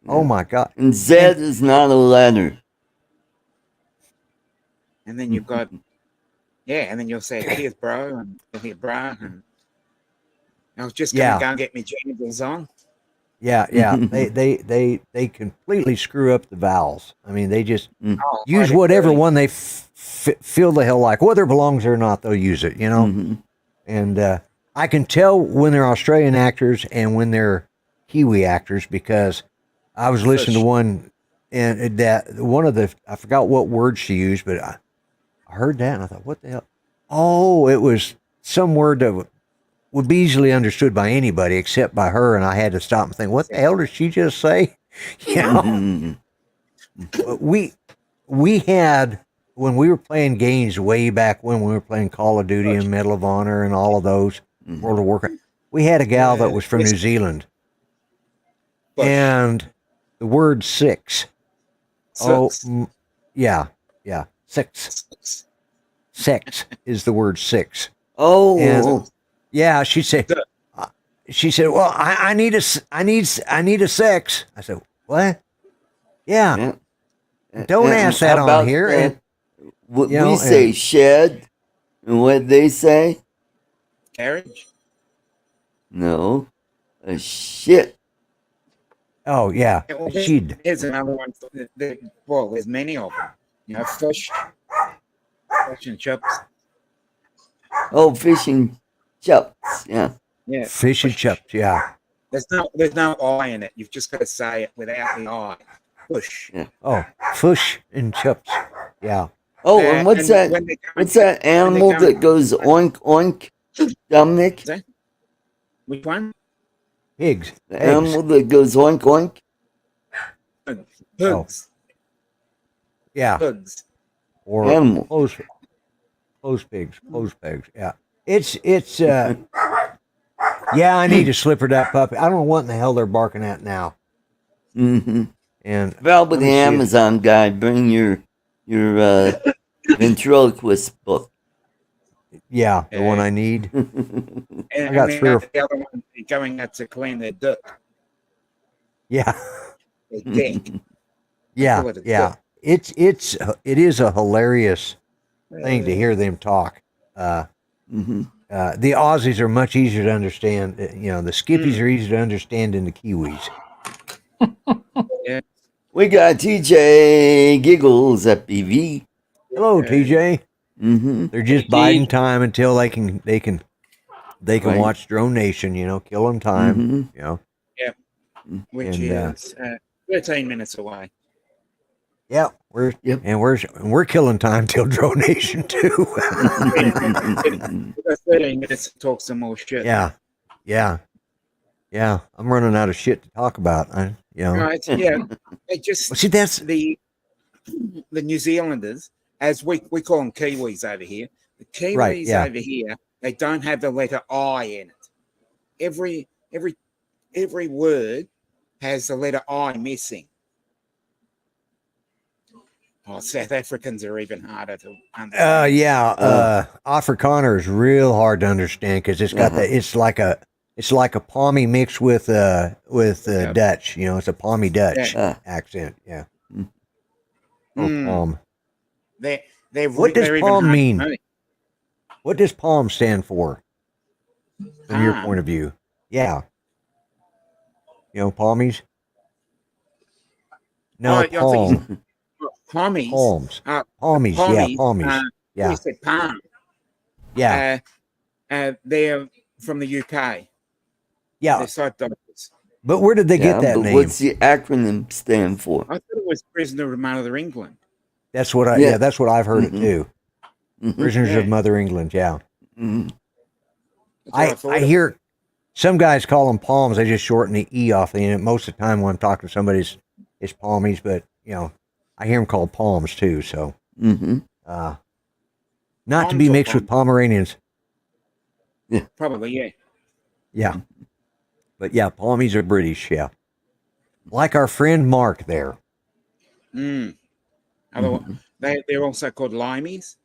oh my God. And Z is not a letter. And then you've got, and then you'll say, here's bro, and here bro, and I was just going to go and get me jingles on. Yeah. They completely screw up the vowels. I mean, they just use whatever one they feel the hell like, whether it belongs or not. They'll use it, you know. And I can tell when they're Australian actors and when they're Kiwi actors because I was listening to one, and that one of the I forgot what word she used, but I heard that and I thought, what the hell? Oh, it was some word that would be easily understood by anybody except by her, and I had to stop and think, what the hell did she just say? You know, we had, when we were playing games way back when we were playing Call of Duty and Medal of Honor and all of those, World of Warcraft, we had a gal that was from New Zealand, and the word six. Six. Sex is the word six. Oh, and, yeah. She said, well, I need a sex. I said, what? Yeah. Don't ask that on here. What we say shed, and what they say? Carriage? No, a shit. Oh yeah, she'd. Here's another one. Well, there's many of them. You know, fish and chips. Oh, fish and chips. Yeah. Yeah. Fish and chips. Yeah. There's no I in it. You've just got to say it without the I. Push. Yeah. Oh, fish and chips. Yeah. Oh, and what's that animal that goes oink oink, Dominic? Which one? Pigs. The animal that goes oink oink. Pigs. Yeah. Pigs. Or animal. Close pigs. Yeah. It's yeah, I need to slip her that puppy. I don't know what in the hell they're barking at now. Mm-hmm. And Val, with the Amazon guy, bring your ventriloquist book. Yeah, the one I need. And I got 3 or 4. The other one going out to clean their dick. Yeah. Their dick. Yeah. It is a hilarious thing to hear them talk. The Aussies are much easier to understand. You know, the Skippies are easier to understand than the Kiwis. Yeah. We got TJ Giggles at BV. Hello, TJ. Mm-hmm. They're just biding time until they can right. Watch Drone Nation. You know, killing time. Mm-hmm. You know. Yeah. Which is 13 minutes away. Yeah, we're killing time till Drone Nation too. 13 minutes to talk some more shit. Yeah. I'm running out of shit to talk about. Right, yeah. It just well, see, that's the New Zealanders, as we call them Kiwis over here. The Kiwis over here, they don't have the letter I in it. Every word has the letter I missing. Oh, South Africans are even harder to understand. Afrikaner is real hard to understand because it's got it's like a Pommy mixed with Dutch. You know, it's a Pommy Dutch accent. Yeah. Pom. What does Pom mean? What does Pom stand for? From your point of view, yeah. You know, Pommies. No, Pom. Pommies. Pommies. Yeah, Pommies. You said palm. Yeah. They're from the UK. Yeah. They're soap doctors. But where did they get that name? What's the acronym stand for? I thought it was Prisoner of Mother England. That's what that's what I've heard it too. Prisoners of Mother England, yeah. I hear some guys call them palms. They just shorten the E off the end. Most of the time when I'm talking to somebody, it's palmies, but I hear them called palms too. So, not Palms to be or mixed with Pomeranians. Yeah, probably, yeah. Yeah, but yeah, palmies are British. Yeah, like our friend Mark there. They're also called limeys,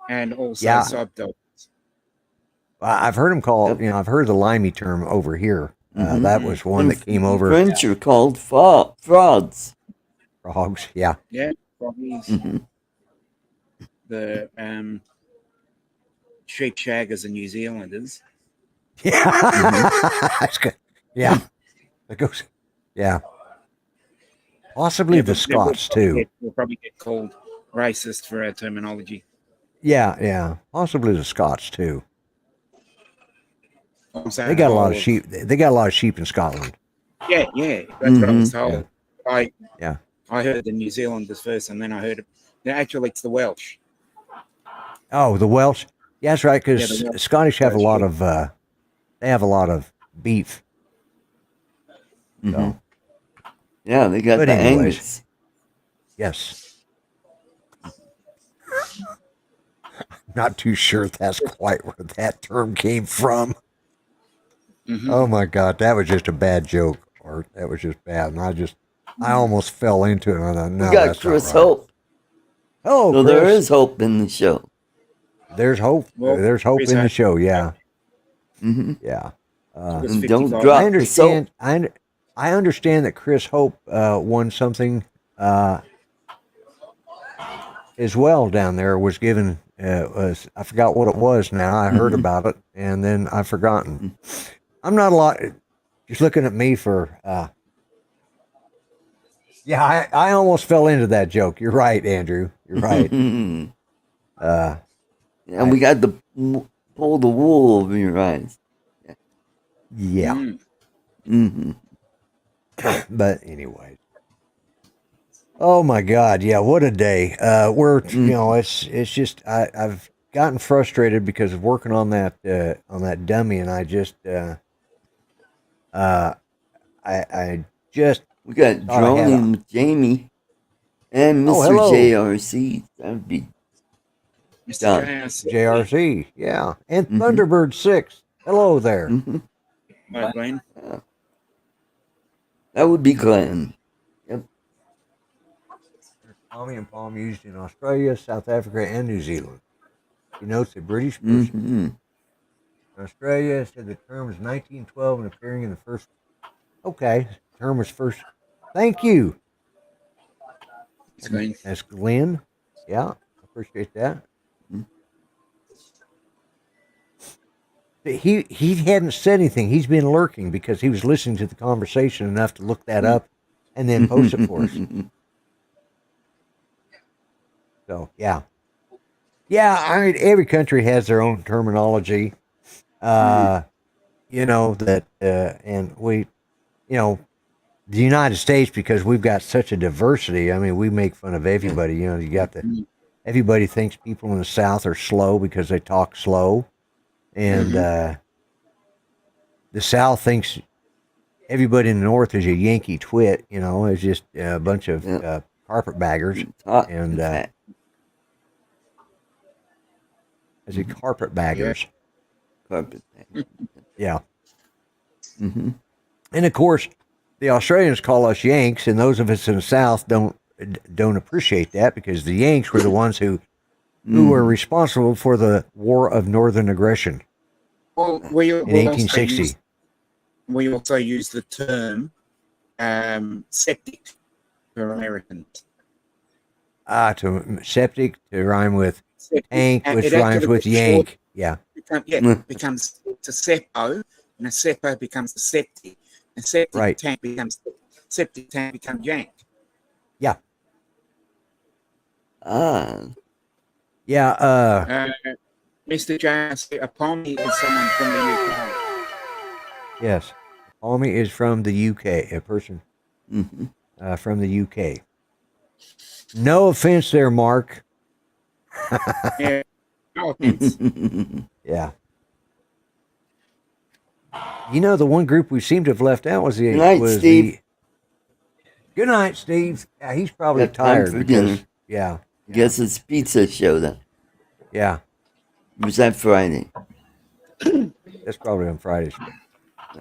and also soap dogs. I've heard them called. I've heard the limey term over here. That was one that came over. French are called frogs. Frogs, yeah. Yeah, froggies. The sheep shaggers and New Zealanders. Yeah, that's good. Yeah, that goes. Yeah, possibly the Scots too. We'll probably get called racist for our terminology. Yeah, possibly the Scots too. They got a lot of sheep. They got a lot of sheep in Scotland. Yeah, that's what I was told. Yeah. I heard the New Zealanders first, and then I heard actually it's the Welsh. Oh, the Welsh. Yeah, that's right. Because Scottish have a lot of. They have a lot of beef. So. Yeah, they got the Angus. Yes. Not too sure that's quite where that term came from. Oh my God, that was just a bad joke, Art. That was just bad, and I almost fell into it. And I thought, no, we got that's Chris not right. Hope. Oh, so Chris. There is hope in the show. There's hope. Well, there's hope in the show. Yeah. Yeah. Don't drop I understand. I understand that Chris Hope won something as well down there. Was given. I forgot what it was. Now I heard about it, and then I've forgotten. I'm not a lot. Just looking at me for. Yeah, I almost fell into that joke. You're right, Andrew. You're right. And we got to pull the wool over your eyes. Yeah. But anyway. Oh my God! Yeah, what a day. It's just I've gotten frustrated because of working on that dummy, and I just we got Drone with Jamie and Mr. JRC. That would be done. JRC, yeah, and Thunderbird 6. Hello there. My Glenn. That would be Glenn. Yep. Tommy and palm used in Australia, South Africa, and New Zealand. He notes a British person. In Australia said the term was 1912 and appearing in the first. Okay, the term was first. Thank you. That's Glenn. Yeah, appreciate that. He hadn't said anything. He's been lurking because he was listening to the conversation enough to look that up and then post it for us. So, yeah. Yeah, I mean, every country has their own terminology. And we, the United States, because we've got such a diversity, I mean, we make fun of everybody. You got everybody thinks people in the South are slow because they talk slow. And the South thinks everybody in the North is a Yankee twit, it's just a bunch of carpetbaggers. And as a carpetbaggers. Carpetbaggers. Yeah. And of course, the Australians call us Yanks, and those of us in the South don't appreciate that because the Yanks were the ones who were responsible for the War of Northern Aggression in 1860. We also use the term septic for Americans. To septic to rhyme with tank, which rhymes with yank. Becomes a seppo, and a seppo becomes a septic, and septic tank becomes yank. Yeah. Mr. Jones, a Pommy is someone from the UK. Yes. Palmy is from the UK, a person from the UK. No offense there, Mark. Yeah, no offense. Yeah. You know, the one group we seem to have left out was the. Good night, was Steve. The, good night, Steve. Yeah, he's probably Got time tired for because. dinner. Yeah. Guess it's pizza show then. Yeah. Was that Friday? That's probably on Fridays.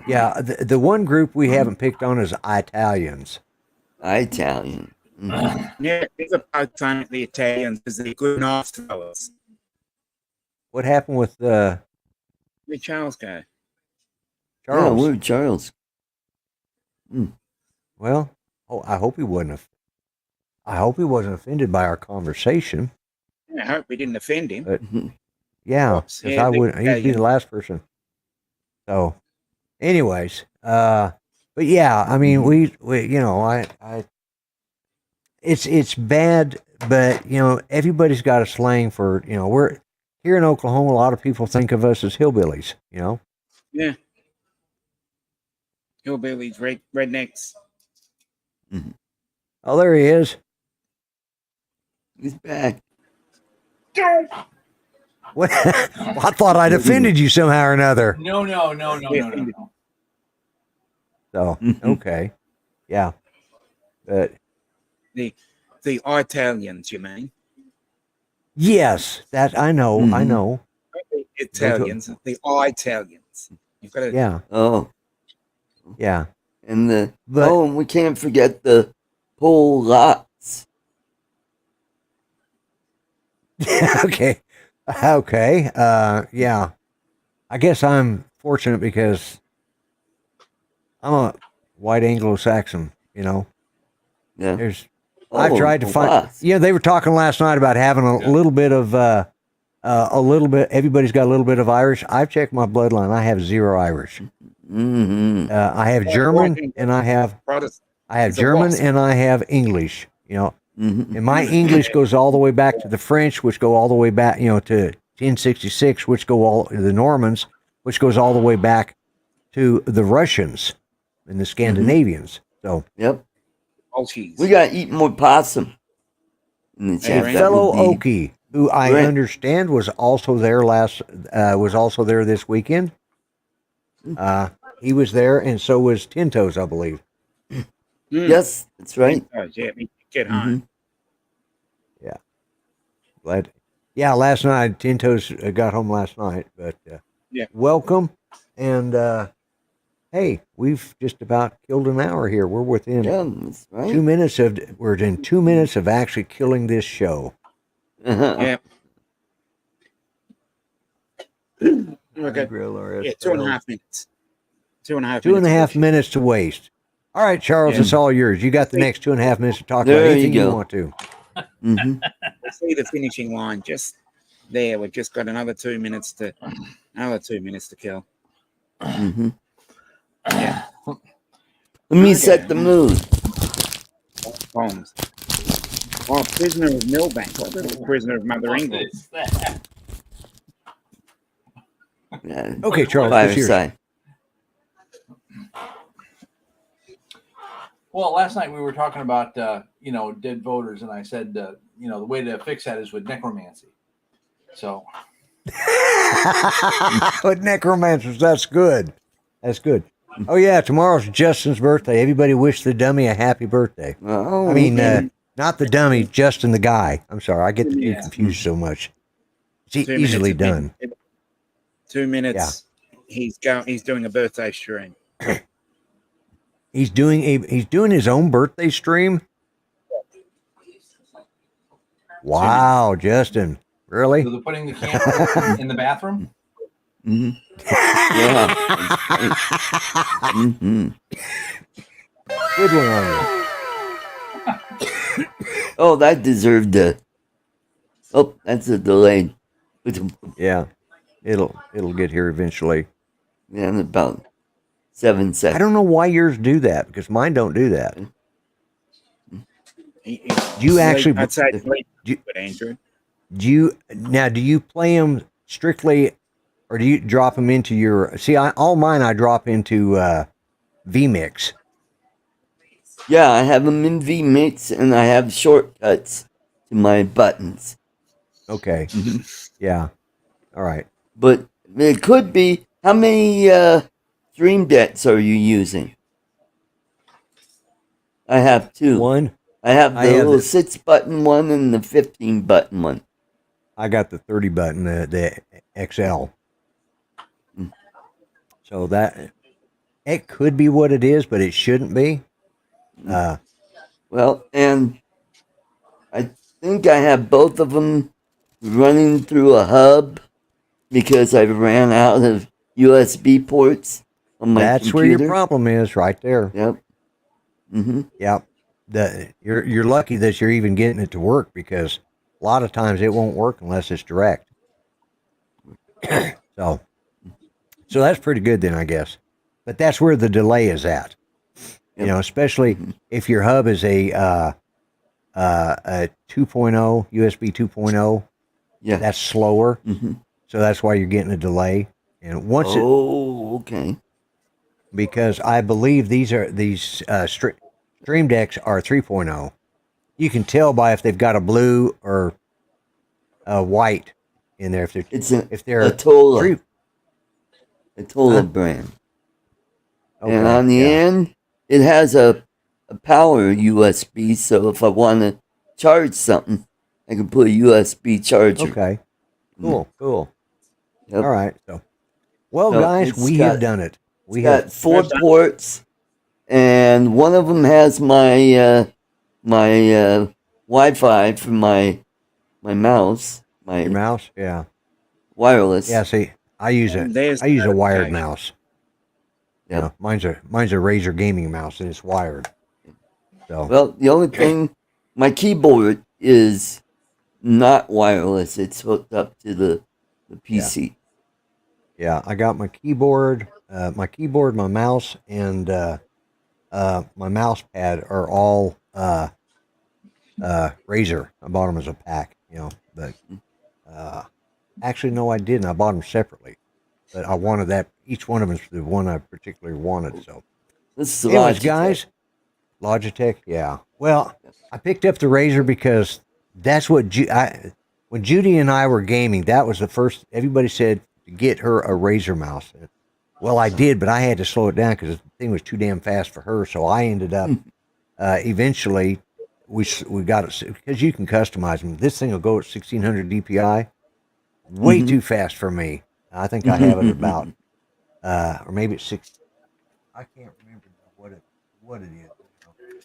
Yeah, the one group we haven't picked on is Italians. Italian. Yeah, it's about time the Italians because they're good knife throwers. What happened with Where'd Charles go? Yeah, Charles? where'd Charles? Well, I hope he wasn't. I hope he wasn't offended by our conversation. I hope we didn't offend him. But yeah, Oops. because Yeah, I would. He'd be Italian. the last person. So, anyways, but yeah, I mean, we you know, it's bad, but you know, everybody's got a slang for, you know, we're here in Oklahoma. A lot of people think of us as hillbillies. You know. Yeah. Hillbillies, rednecks. Oh, there he is. He's back. What? Well, I thought I'd offended you somehow or another. No. So okay, yeah, but The Italians, you mean? yes, that I know. I know. The Italians, the Italians. You've got to. Yeah, Oh, yeah. and But- and we can't forget the Polacks. Okay. Okay. Yeah. I guess I'm fortunate because I'm a white Anglo-Saxon, you know. Yeah. I've tried to find, Polacks. you know, they were talking last night about having a little bit of, everybody's got a little bit of Irish. I've checked my bloodline. I have 0 Irish. I have German and I have Protestant. German and I have English, you know. And my English goes all the way back to the French, which go all the way back, you know, to 1066, which go all the Normans, which goes all the way back to the Russians and the Scandinavians. So, Yep. Maltese. We got to eat more possum. In the chat. Right. That fellow would Okie, be- who I Right. understand was also there this weekend. He was there, and so was Tintos, I believe. Yes, that's right. Oh, yeah, me get home. Glad. Yeah, last night Tintos got home last night, but Yeah. welcome. And hey, we've just about killed an hour here. We're within Yeah, that's right. 2 minutes of. We're in 2 minutes of actually killing this show. Yeah. Okay. Grill RS Yeah, 2.5 minutes. 2.5 Two and a half of minutes to waste. All right, Charles, Yeah. it's all yours. You got the next 2.5 minutes to talk There about you anything you go. want to. Mhm. see the finishing line just there. We've just got another 2 minutes to kill. Mhm. Yeah. Let me set the mood. Bombs. Oh, prisoner of Millbank. What about the prisoner of Mother England? Yeah. Okay, Charles, it's yours. Fireside. Well, last night we were talking about dead voters, and I said the way to fix that is with necromancy. So With necromancers, that's good. That's good. Oh yeah, tomorrow's Justin's birthday. Everybody wish the dummy a happy birthday. Oh, I mean, not the dummy, Justin the guy. I'm sorry, I get the two Yeah. confused so much. It's 2 easily minutes. done. 2 minutes. He's doing a birthday stream. He's doing his own birthday stream. Wow, Justin, really? so they're putting the candle in the bathroom. Mhm. Yeah. Mhm. Good one on you. Oh, that deserved a. Oh, that's a delayed. Yeah, it'll get here eventually. Yeah, in about 7 I seconds. don't know why yours do that because mine don't do that. Do you actually- I'd say do- but Andrew. Do you play them strictly, or do you drop them into your? See, all mine I drop into vMix. Yeah, I have them in vMix, and I have shortcuts to my buttons. Okay. Yeah. All right. But it could be. How many stream decks are you using? I have two. One. I have the little 6-button one and the 15-button one. I got the 30 button, the XL. So that it could be what it is, but it shouldn't be. Well, and I think I have both of them running through a hub because I ran out of USB ports on my That's computer. where your problem is, right there. Yep. Yep. You're lucky that you're even getting it to work, because a lot of times it won't work unless it's direct. So that's pretty good then, I guess. But that's where the delay is at. You know, especially if your hub is a 2.0 USB 2.0. Yeah, that's slower. So that's why you're getting a delay. And once okay. Because I believe these Stream Decks are 3.0. You can tell by if they've got a blue or a white in there. If they're a Tola brand. Okay, and on the end, it has a power USB. So if I want to charge something, I can put a USB charger. Okay. Cool. Yep. All right. So, guys, we have done it. We got 4 ports, and one of them has my my Wi-Fi for my mouse. Your mouse, yeah, wireless. Yeah, see, I use a wired mouse. Yeah, you know, mine's a Razer gaming mouse, and it's wired. So, well, the only thing, my keyboard is not wireless. It's hooked up to the PC. Yeah, I got my keyboard, my mouse, and my mouse pad are all Razer. I bought them as a pack, you know. But actually, no, I didn't. I bought them separately. But I wanted that. Each one of them is the one I particularly wanted. So, this is anyways, guys, Logitech. Yeah. Well, I picked up the Razer because that's what when Judy and I were gaming, that was the first. Everybody said to get her a Razer mouse. Well, I did, but I had to slow it down because the thing was too damn fast for her. So I ended up eventually we got it because you can customize them. This thing will go at 1600 DPI, way too fast for me. I think I have it about or maybe it's 6. I can't remember what it is.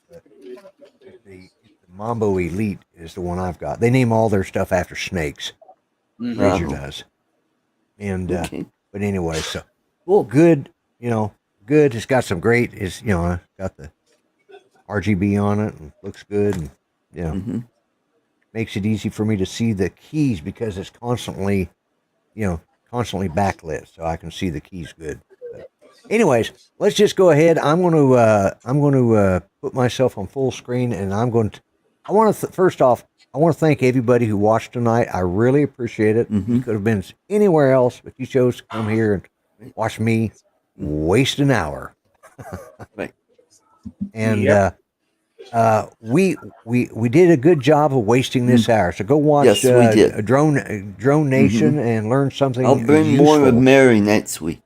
But the Mambo Elite is the one I've got. They name all their stuff after snakes. Razer does. And but anyway, so good, you know, good. It's got some great. It's, you know, got the RGB on it and looks good, and you know, makes it easy for me to see the keys because it's constantly, you know, backlit, so I can see the keys good. But anyways, let's just go ahead. I'm going to put myself on full screen, and I want to first off, I want to thank everybody who watched tonight. I really appreciate it. You could have been anywhere else, but you chose to come here and watch me waste an hour. Right. And we did a good job of wasting this hour. So go watch Drone Nation and learn something. I'll bring useful. more of Mary next week.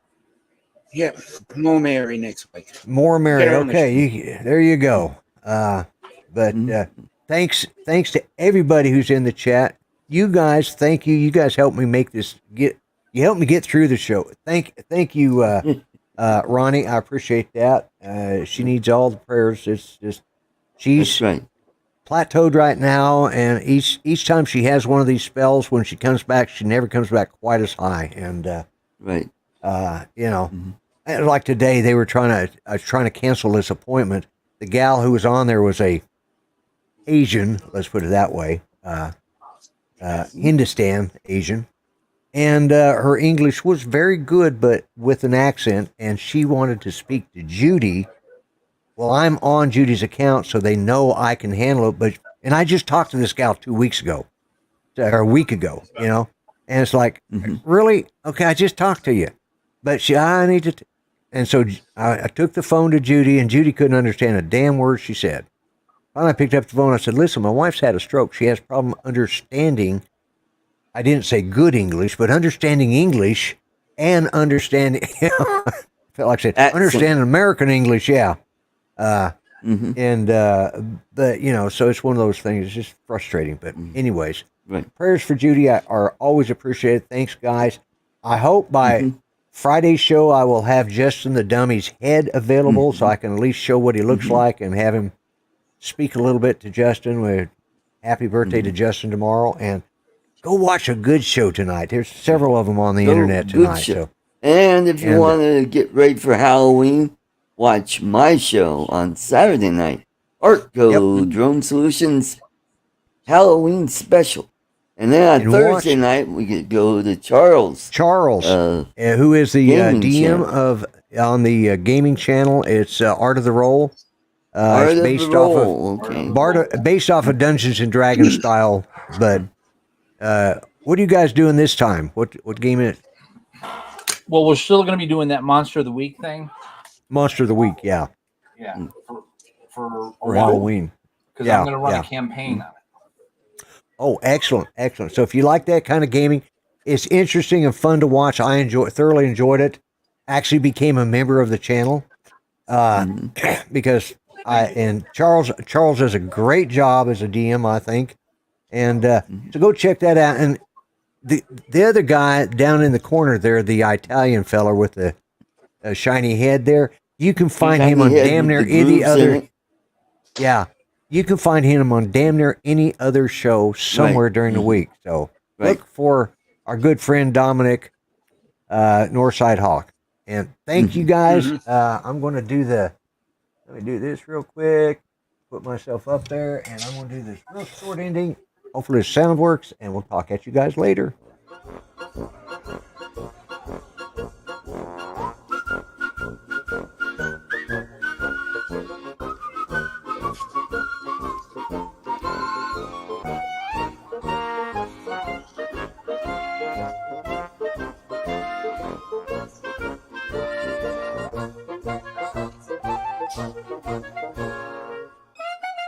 Yeah, more Mary next week. More Mary. Okay, there you go. But thanks to everybody who's in the chat. You guys, thank you. You guys helped me make this. You helped me get through the show. Thank you, Ronnie. I appreciate that. She needs all the prayers. It's just she's plateaued right now, and each time she has one of these spells, when she comes back, she never comes back quite as high. And you know, like today, they were trying to cancel this appointment. The gal who was on there was a Asian, let's put it that way, Hindustan Asian, and her English was very good, but with an accent, and she wanted to speak to Judy. Well, I'm on Judy's account, so they know I can handle it. And I just talked to this gal 2 weeks ago, or a week ago, you know, And it's like, really? Okay, I just talked to you. But I need to. And so I took the phone to Judy, and Judy couldn't understand a damn word she said. Finally, I picked up the phone. I said, listen, my wife's had a stroke. She has a problem understanding. I didn't say good English, but understanding English and understanding. Felt like I said, understanding American English, yeah. And, but, you know, so it's one of those things. It's just frustrating. But, anyways, prayers for Judy are always appreciated. Thanks, guys. I hope by Friday's show I will have Justin the Dummy's head available so I can at least show what he looks like and have him speak a little bit to Justin. With happy birthday to Justin tomorrow. And go watch a good show tonight. There's several of them on the internet tonight. So. And if you want to get ready for Halloween, watch my show on Saturday night, ArtCo Drone Solutions Halloween Special. And then on Thursday night, we could go to Charles. Who is the DM of on the gaming channel. It's Art of the Roll. It's based off of Dungeons and Dragons style. But what are you guys doing this time? What game is it? Well, we're still going to be doing that Monster of the Week thing. Monster of the Week, yeah. Yeah, for Halloween. Because I'm going to run a campaign on it. Oh, excellent. So if you like that kind of gaming, it's interesting and fun to watch. I thoroughly enjoyed it. Actually became a member of the channel because Charles does a great job as a DM, I think. And so go check that out. And the other guy down in the corner there, the Italian fella with the shiny head there, you can find him on damn near any other. Yeah, you can find him on damn near any other show somewhere during the week. So look for our good friend Dominic, Northside Hawk. And thank you guys. I'm going to do let me do this real quick. Put myself up there, and I'm going to do this real short ending. Hopefully the sound works, and we'll talk at you guys later.